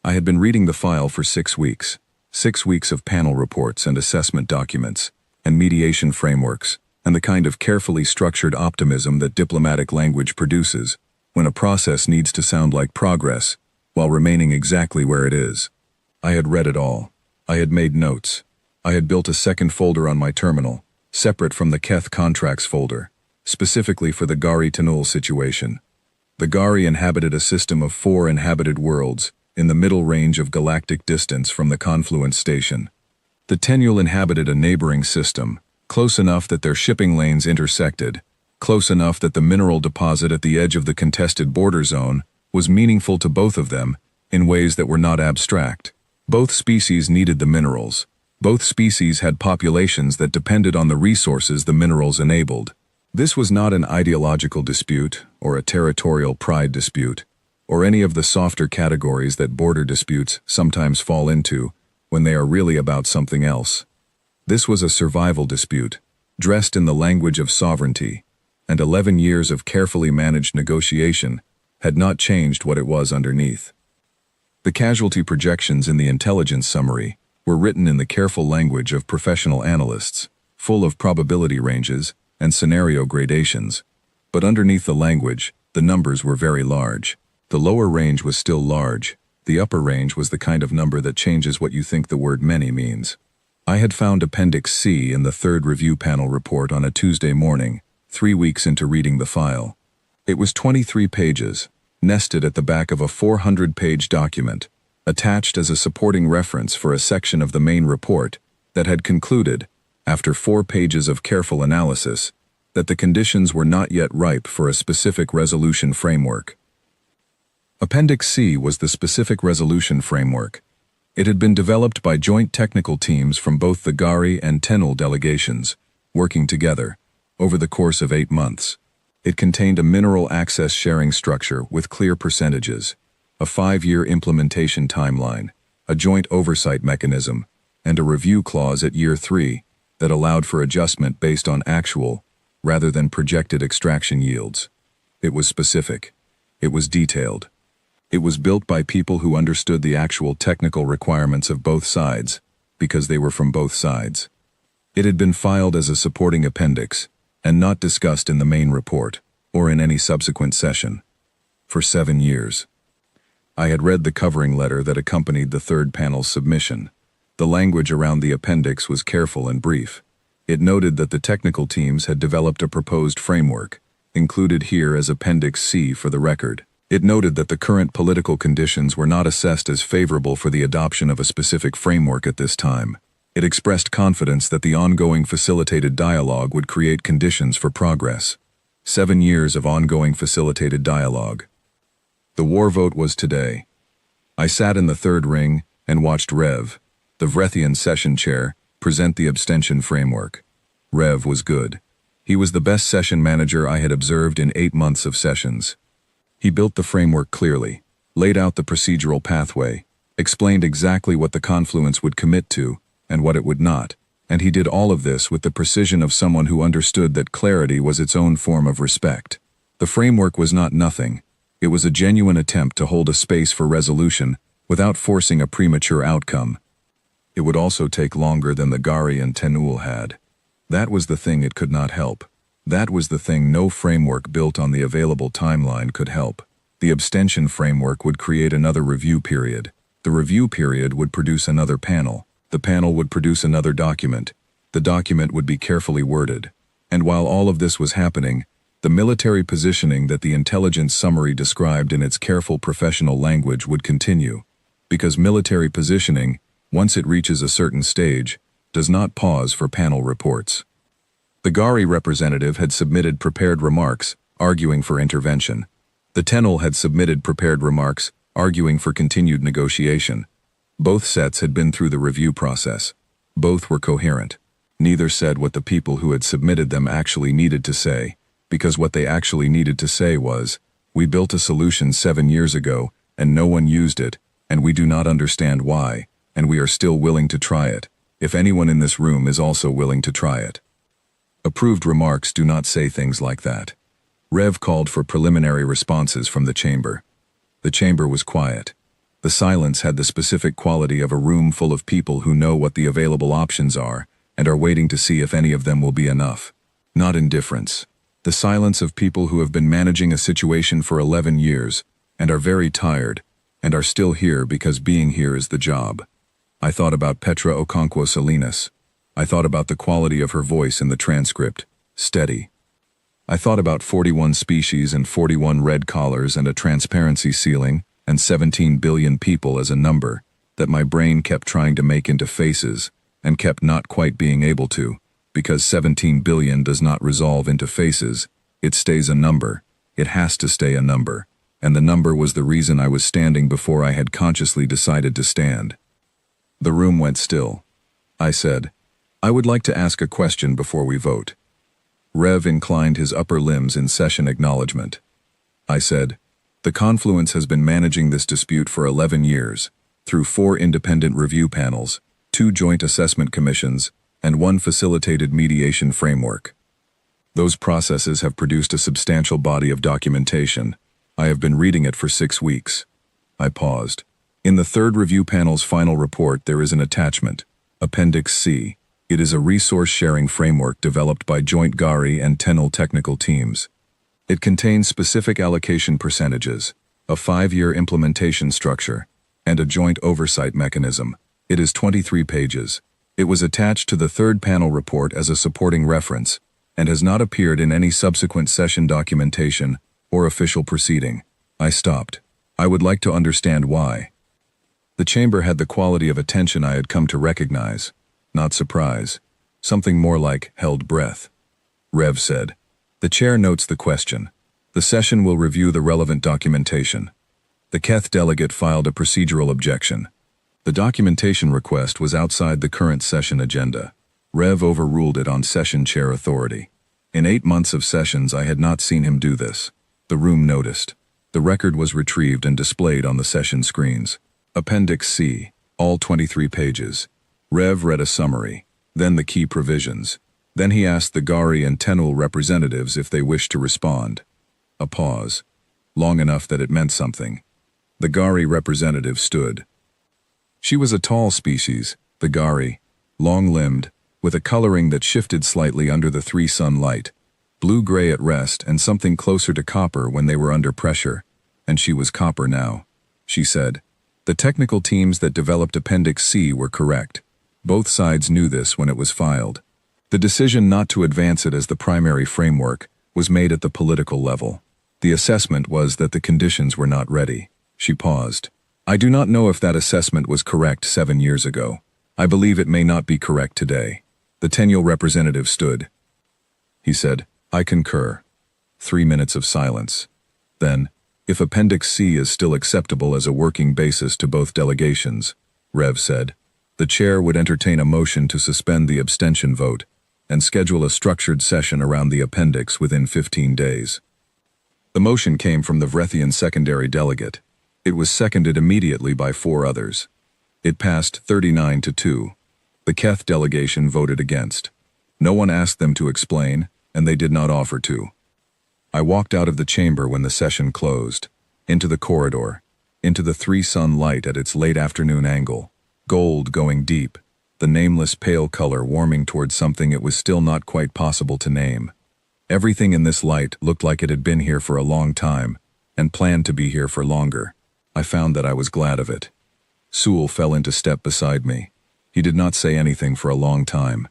Speaker 1: I had been reading the file for 6 weeks, 6 weeks of panel reports and assessment documents, and mediation frameworks, and the kind of carefully structured optimism that diplomatic language produces when a process needs to sound like progress while remaining exactly where it is. I had read it all. I had made notes. I had built a second folder on my terminal, separate from the Keth contracts folder, specifically for the Gari-Tenul situation. The Gari inhabited a system of 4 inhabited worlds in the middle range of galactic distance from the confluence station. The Tenul inhabited a neighboring system, close enough that their shipping lanes intersected, close enough that the mineral deposit at the edge of the contested border zone was meaningful to both of them in ways that were not abstract. Both species needed the minerals. Both species had populations that depended on the resources the minerals enabled. This was not an ideological dispute or a territorial pride dispute, or any of the softer categories that border disputes sometimes fall into when they are really about something else. This was a survival dispute, dressed in the language of sovereignty, and 11 years of carefully managed negotiation had not changed what it was underneath. The casualty projections in the intelligence summary were written in the careful language of professional analysts, full of probability ranges and scenario gradations, but underneath the language, the numbers were very large. The lower range was still large. The upper range was the kind of number that changes what you think the word many means. I had found Appendix C in the 3rd review panel report on a Tuesday morning, 3 weeks into reading the file. It was 23 pages, nested at the back of a 400-page document, attached as a supporting reference for a section of the main report that had concluded, after 4 pages of careful analysis, that the conditions were not yet ripe for a specific resolution framework. Appendix C was the specific resolution framework. It had been developed by joint technical teams from both the Gari and Tenul delegations, working together, over the course of 8 months. It contained a mineral access sharing structure with clear percentages, a 5-year implementation timeline, a joint oversight mechanism, and a review clause at year 3 that allowed for adjustment based on actual, rather than projected extraction yields. It was specific. It was detailed. It was built by people who understood the actual technical requirements of both sides, because they were from both sides. It had been filed as a supporting appendix, and not discussed in the main report, or in any subsequent session. For 7 years. I had read the covering letter that accompanied the third panel's submission. The language around the appendix was careful and brief. It noted that the technical teams had developed a proposed framework, included here as Appendix C for the record. It noted that the current political conditions were not assessed as favorable for the adoption of a specific framework at this time. It expressed confidence that the ongoing facilitated dialogue would create conditions for progress. 7 years of ongoing facilitated dialogue. The war vote was today. I sat in the third ring and watched Rev, the Vrethian session chair, present the abstention framework. Rev was good. He was the best session manager I had observed in 8 months of sessions. He built the framework clearly, laid out the procedural pathway, explained exactly what the confluence would commit to and what it would not, and he did all of this with the precision of someone who understood that clarity was its own form of respect. The framework was not nothing. It was a genuine attempt to hold a space for resolution without forcing a premature outcome. It would also take longer than the Gari and Tenul had. That was the thing it could not help. That was the thing no framework built on the available timeline could help. The abstention framework would create another review period. The review period would produce another panel. The panel would produce another document. The document would be carefully worded. And while all of this was happening, the military positioning that the intelligence summary described in its careful professional language would continue. Because military positioning, once it reaches a certain stage, does not pause for panel reports. The Gari representative had submitted prepared remarks, arguing for intervention. The Tenel had submitted prepared remarks, arguing for continued negotiation. Both sets had been through the review process. Both were coherent. Neither said what the people who had submitted them actually needed to say, because what they actually needed to say was, "We built a solution 7 years ago, and no one used it, and we do not understand why, and we are still willing to try it, if anyone in this room is also willing to try it." Approved remarks do not say things like that. Rev called for preliminary responses from the chamber. The chamber was quiet. The silence had the specific quality of a room full of people who know what the available options are and are waiting to see if any of them will be enough. Not indifference. The silence of people who have been managing a situation for 11 years and are very tired and are still here because being here is the job. I thought about Petra Okonkwo Salinas. I thought about the quality of her voice in the transcript, steady. I thought about 41 species and 41 red collars and a transparency ceiling and 17 billion people as a number that my brain kept trying to make into faces and kept not quite being able to, because 17 billion does not resolve into faces, it stays a number, it has to stay a number, and the number was the reason I was standing before I had consciously decided to stand. The room went still. I said, "I would like to ask a question before we vote." Rev inclined his upper limbs in session acknowledgement. I said, "The Confluence has been managing this dispute for 11 years, through 4 independent review panels, 2 joint assessment commissions, and 1 facilitated mediation framework. Those processes have produced a substantial body of documentation. I have been reading it for 6 weeks." I paused. In the third review panel's final report there is an attachment, Appendix C. It is a resource-sharing framework developed by joint Gari and Tenel technical teams. It contains specific allocation percentages, a 5-year implementation structure, and a joint oversight mechanism. It is 23 pages. It was attached to the third panel report as a supporting reference, and has not appeared in any subsequent session documentation or official proceeding. I stopped. I would like to understand why. The chamber had the quality of attention I had come to recognize, not surprise. Something more like held breath. Rev said, "The chair notes the question. The session will review the relevant documentation." The Keth delegate filed a procedural objection. The documentation request was outside the current session agenda. Rev overruled it on session chair authority. In 8 months of sessions I had not seen him do this. The room noticed. The record was retrieved and displayed on the session screens. Appendix C, all 23 pages. Rev read a summary, then the key provisions. Then he asked the Gari and Tenul representatives if they wished to respond. A pause, long enough that it meant something. The Gari representative stood. She was a tall species, the Gari, long-limbed, with a coloring that shifted slightly under the three-sun light, blue-gray at rest and something closer to copper when they were under pressure, and she was copper now. She said, "The technical teams that developed Appendix C were correct. Both sides knew this when it was filed. The decision not to advance it as the primary framework was made at the political level. The assessment was that the conditions were not ready." She paused. "I do not know if that assessment was correct 7 years ago. I believe it may not be correct today." The Tenniel representative stood. He said, "I concur." 3 minutes of silence. Then, "If Appendix C is still acceptable as a working basis to both delegations," Rev said, "the chair would entertain a motion to suspend the abstention vote and schedule a structured session around the appendix within 15 days. The motion came from the Vrethian secondary delegate. It was seconded immediately by 4 others. It passed 39-2. The Keth delegation voted against. No one asked them to explain, and they did not offer to. I walked out of the chamber when the session closed, into the corridor, into the three-sun light at its late afternoon angle, gold going deep, the nameless pale color warming towards something it was still not quite possible to name. Everything in this light looked like it had been here for a long time, and planned to be here for longer. I found that I was glad of it. Sewell fell into step beside me. He did not say anything for a long time.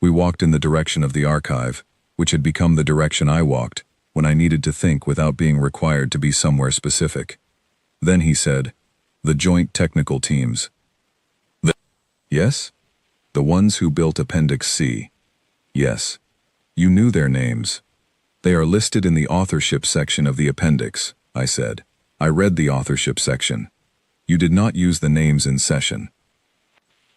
Speaker 1: We walked in the direction of the archive, which had become the direction I walked when I needed to think without being required to be somewhere specific. Then he said, "The joint technical teams." Yes? The ones who built Appendix C. Yes. You knew their names. They are listed in the authorship section of the appendix, I said. I read the authorship section. You did not use the names in session.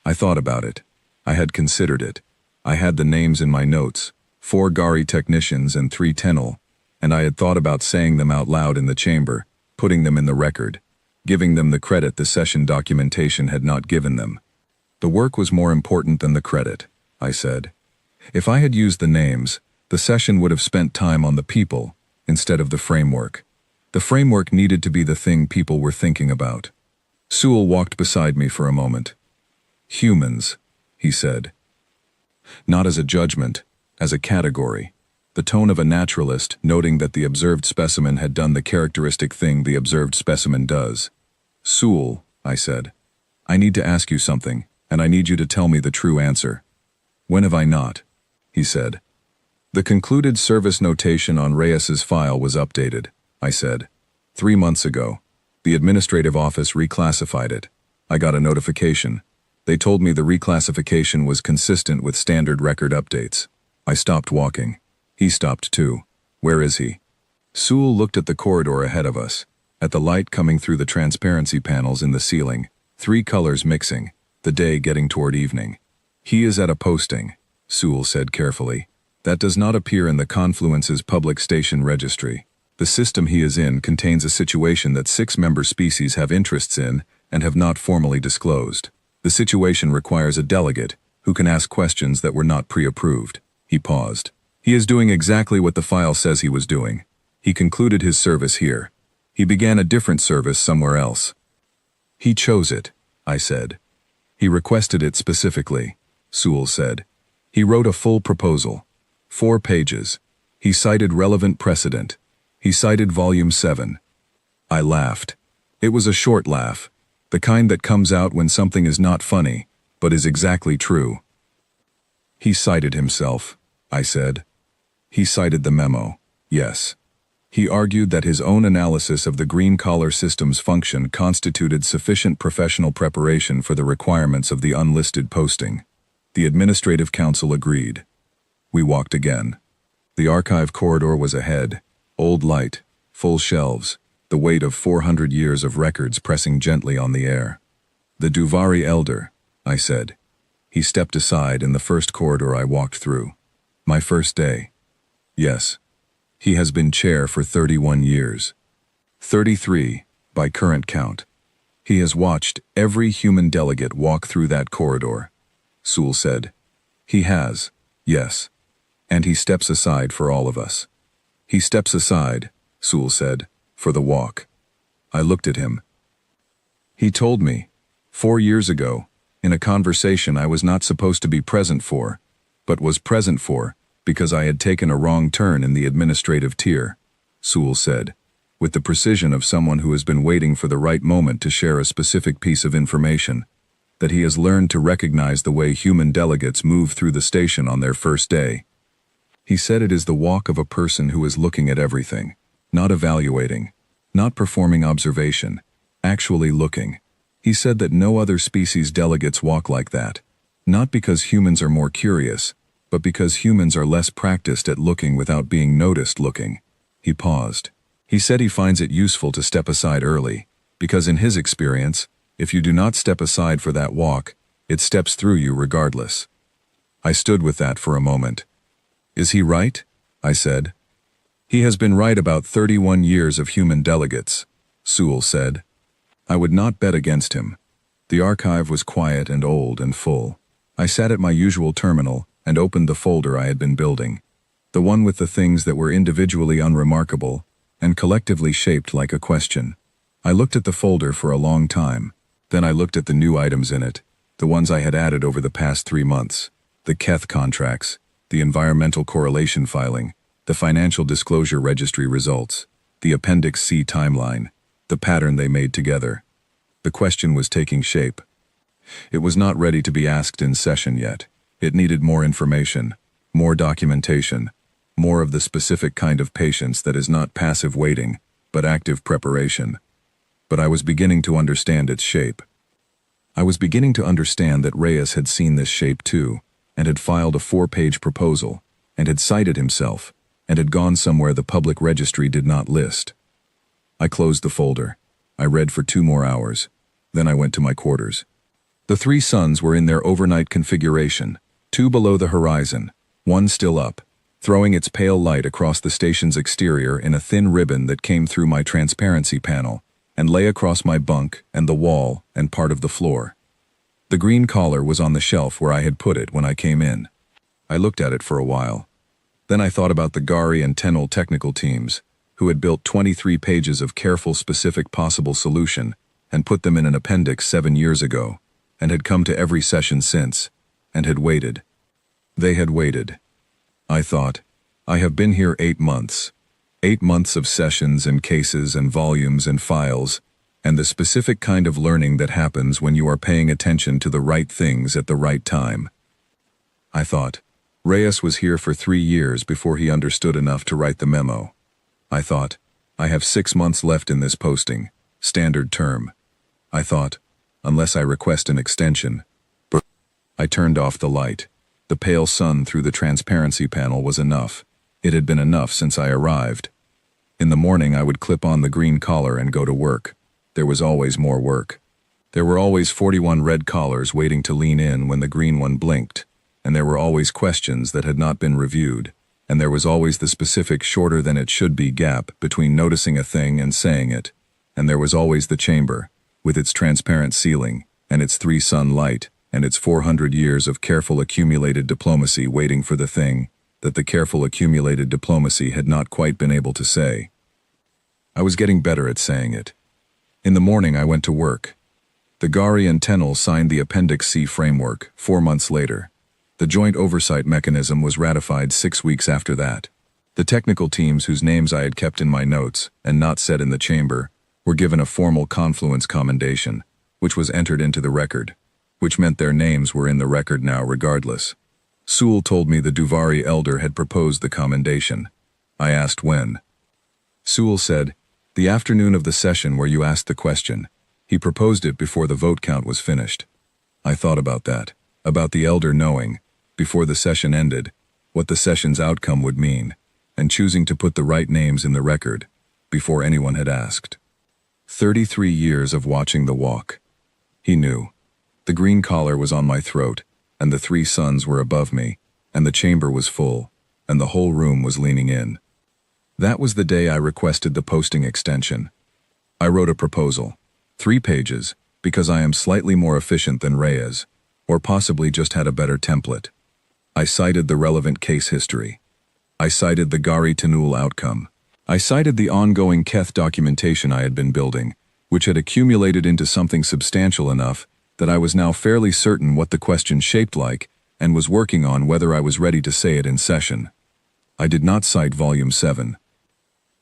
Speaker 1: I thought about it. I had considered it. I had the names in my notes, 4 Gari technicians and 3 Tenniel, and I had thought about saying them out loud in the chamber, putting them in the record, giving them the credit the session documentation had not given them. The work was more important than the credit, I said. If I had used the names, the session would have spent time on the people instead of the framework. The framework needed to be the thing people were thinking about. Sewell walked beside me for a moment. Humans, he said. Not as a judgment, as a category. The tone of a naturalist noting that the observed specimen had done the characteristic thing the observed specimen does. Sewell, I said, I need to ask you something, and I need you to tell me the true answer. When have I not? He said. The concluded service notation on Reyes's file was updated, I said. 3 months ago. The administrative office reclassified it. I got a notification. They told me the reclassification was consistent with standard record updates. I stopped walking. He stopped too. Where is he? Sewell looked at the corridor ahead of us, at the light coming through the transparency panels in the ceiling, 3 colors mixing, the day getting toward evening. He is at a posting, Sewell said carefully. That does not appear in the Confluence's public station registry. The system he is in contains a situation that 6 member species have interests in and have not formally disclosed. The situation requires a delegate who can ask questions that were not pre-approved. He paused. He is doing exactly what the file says he was doing. He concluded his service here. He began a different service somewhere else. He chose it, I said. He requested it specifically, Sewell said. He wrote a full proposal. 4 pages. He cited relevant precedent. He cited Volume 7. I laughed. It was a short laugh, the kind that comes out when something is not funny, but is exactly true. He cited himself, I said. He cited the memo, yes. He argued that his own analysis of the green collar system's function constituted sufficient professional preparation for the requirements of the unlisted posting. The Administrative Council agreed. We walked again. The archive corridor was ahead, old light, full shelves, the weight of 400 years of records pressing gently on the air. The Duvari Elder, I said. He stepped aside in the first corridor I walked through. My first day. Yes. He has been chair for 31 years. 33, by current count. He has watched every human delegate walk through that corridor. Sewell said. He has, yes. And he steps aside for all of us. He steps aside, Sewell said, for the walk. I looked at him. He told me, 4 years ago, in a conversation I was not supposed to be present for, but was present for because I had taken a wrong turn in the administrative tier, Sewell said, with the precision of someone who has been waiting for the right moment to share a specific piece of information, that he has learned to recognize the way human delegates move through the station on their first day. He said it is the walk of a person who is looking at everything, not evaluating, not performing observation, actually looking. He said that no other species delegates walk like that, not because humans are more curious, but because humans are less practiced at looking without being noticed looking. He paused. He said he finds it useful to step aside early, because in his experience, if you do not step aside for that walk, it steps through you regardless. I stood with that for a moment. Is he right? I said. He has been right about 31 years of human delegates, Sewell said. I would not bet against him. The archive was quiet and old and full. I sat at my usual terminal and opened the folder I had been building, the one with the things that were individually unremarkable and collectively shaped like a question. I looked at the folder for a long time. Then I looked at the new items in it, the ones I had added over the past 3 months, the Keth contracts, the environmental correlation filing, the financial disclosure registry results, the Appendix C timeline, the pattern they made together. The question was taking shape. It was not ready to be asked in session yet. It needed more information, more documentation, more of the specific kind of patience that is not passive waiting, but active preparation. But I was beginning to understand its shape. I was beginning to understand that Reyes had seen this shape too, and had filed a 4-page proposal, and had cited himself, and had gone somewhere the public registry did not list. I closed the folder. I read for 2 more hours. Then I went to my quarters. The 3 suns were in their overnight configuration, 2 below the horizon, 1 still up, throwing its pale light across the station's exterior in a thin ribbon that came through my transparency panel and lay across my bunk and the wall and part of the floor. The green collar was on the shelf where I had put it when I came in. I looked at it for a while. Then I thought about the Gari and Tenel technical teams, who had built 23 pages of careful specific possible solution and put them in an appendix 7 years ago, and had come to every session since, and had waited. They had waited. I thought, I have been here 8 months. 8 months of sessions and cases and volumes and files, and the specific kind of learning that happens when you are paying attention to the right things at the right time. I thought, Reyes was here for 3 years before he understood enough to write the memo. I thought, I have 6 months left in this posting, standard term. I thought, unless I request an extension. But I turned off the light. The pale sun through the transparency panel was enough. It had been enough since I arrived. In the morning I would clip on the green collar and go to work. There was always more work. There were always 41 red collars waiting to lean in when the green one blinked, and there were always questions that had not been reviewed, and there was always the specific shorter than it should be gap between noticing a thing and saying it, and there was always the chamber, with its transparent ceiling, and its 3-sun light, and its 400 years of careful accumulated diplomacy waiting for the thing that the careful accumulated diplomacy had not quite been able to say. I was getting better at saying it. In the morning I went to work. The Gari and Tenel signed the Appendix C framework 4 months later. The joint oversight mechanism was ratified 6 weeks after that. The technical teams whose names I had kept in my notes and not said in the chamber were given a formal confluence commendation, which was entered into the record, which meant their names were in the record now regardless. Sewell told me the Duvari elder had proposed the commendation. I asked when. Sewell said, the afternoon of the session where you asked the question. He proposed it before the vote count was finished. I thought about that, about the elder knowing, before the session ended, what the session's outcome would mean, and choosing to put the right names in the record, before anyone had asked. 33 years of watching the walk. He knew. The green collar was on my throat, and the 3 suns were above me, and the chamber was full, and the whole room was leaning in. That was the day I requested the posting extension. I wrote a proposal, 3 pages, because I am slightly more efficient than Reyes, or possibly just had a better template. I cited the relevant case history. I cited the Gari Tenul outcome. I cited the ongoing Keth documentation I had been building, which had accumulated into something substantial enough that I was now fairly certain what the question shaped like and was working on whether I was ready to say it in session. I did not cite Volume 7.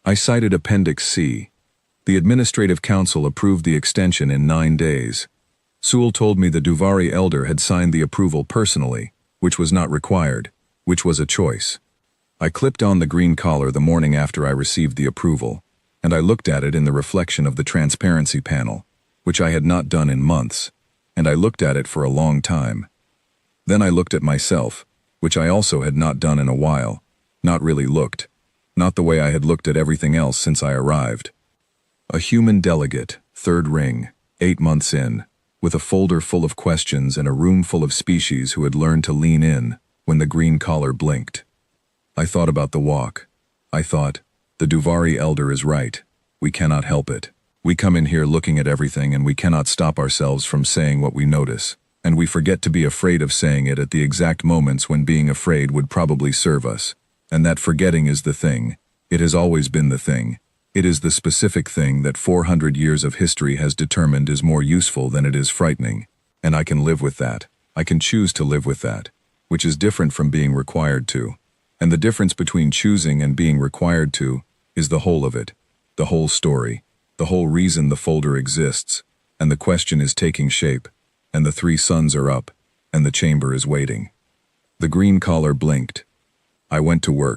Speaker 1: I cited Appendix C. The Administrative Council approved the extension in 9 days. Sewell told me the Duvari elder had signed the approval personally, which was not required, which was a choice. I clipped on the green collar the morning after I received the approval, and I looked at it in the reflection of the transparency panel, which I had not done in months, and I looked at it for a long time. Then I looked at myself, which I also had not done in a while, not really looked, not the way I had looked at everything else since I arrived. A human delegate, third ring, 8 months in, with a folder full of questions and a room full of species who had learned to lean in when the green collar blinked. I thought about the walk. I thought, the Duvari elder is right. We cannot help it. We come in here looking at everything and we cannot stop ourselves from saying what we notice, and we forget to be afraid of saying it at the exact moments when being afraid would probably serve us. And that forgetting is the thing. It has always been the thing. It is the specific thing that 400 years of history has determined is more useful than it is frightening. And I can live with that. I can choose to live with that, which is different from being required to. And the difference between choosing and being required to is the whole of it, the whole story, the whole reason the folder exists, and the question is taking shape, and the 3 suns are up, and the chamber is waiting. The green collar blinked. I went to work.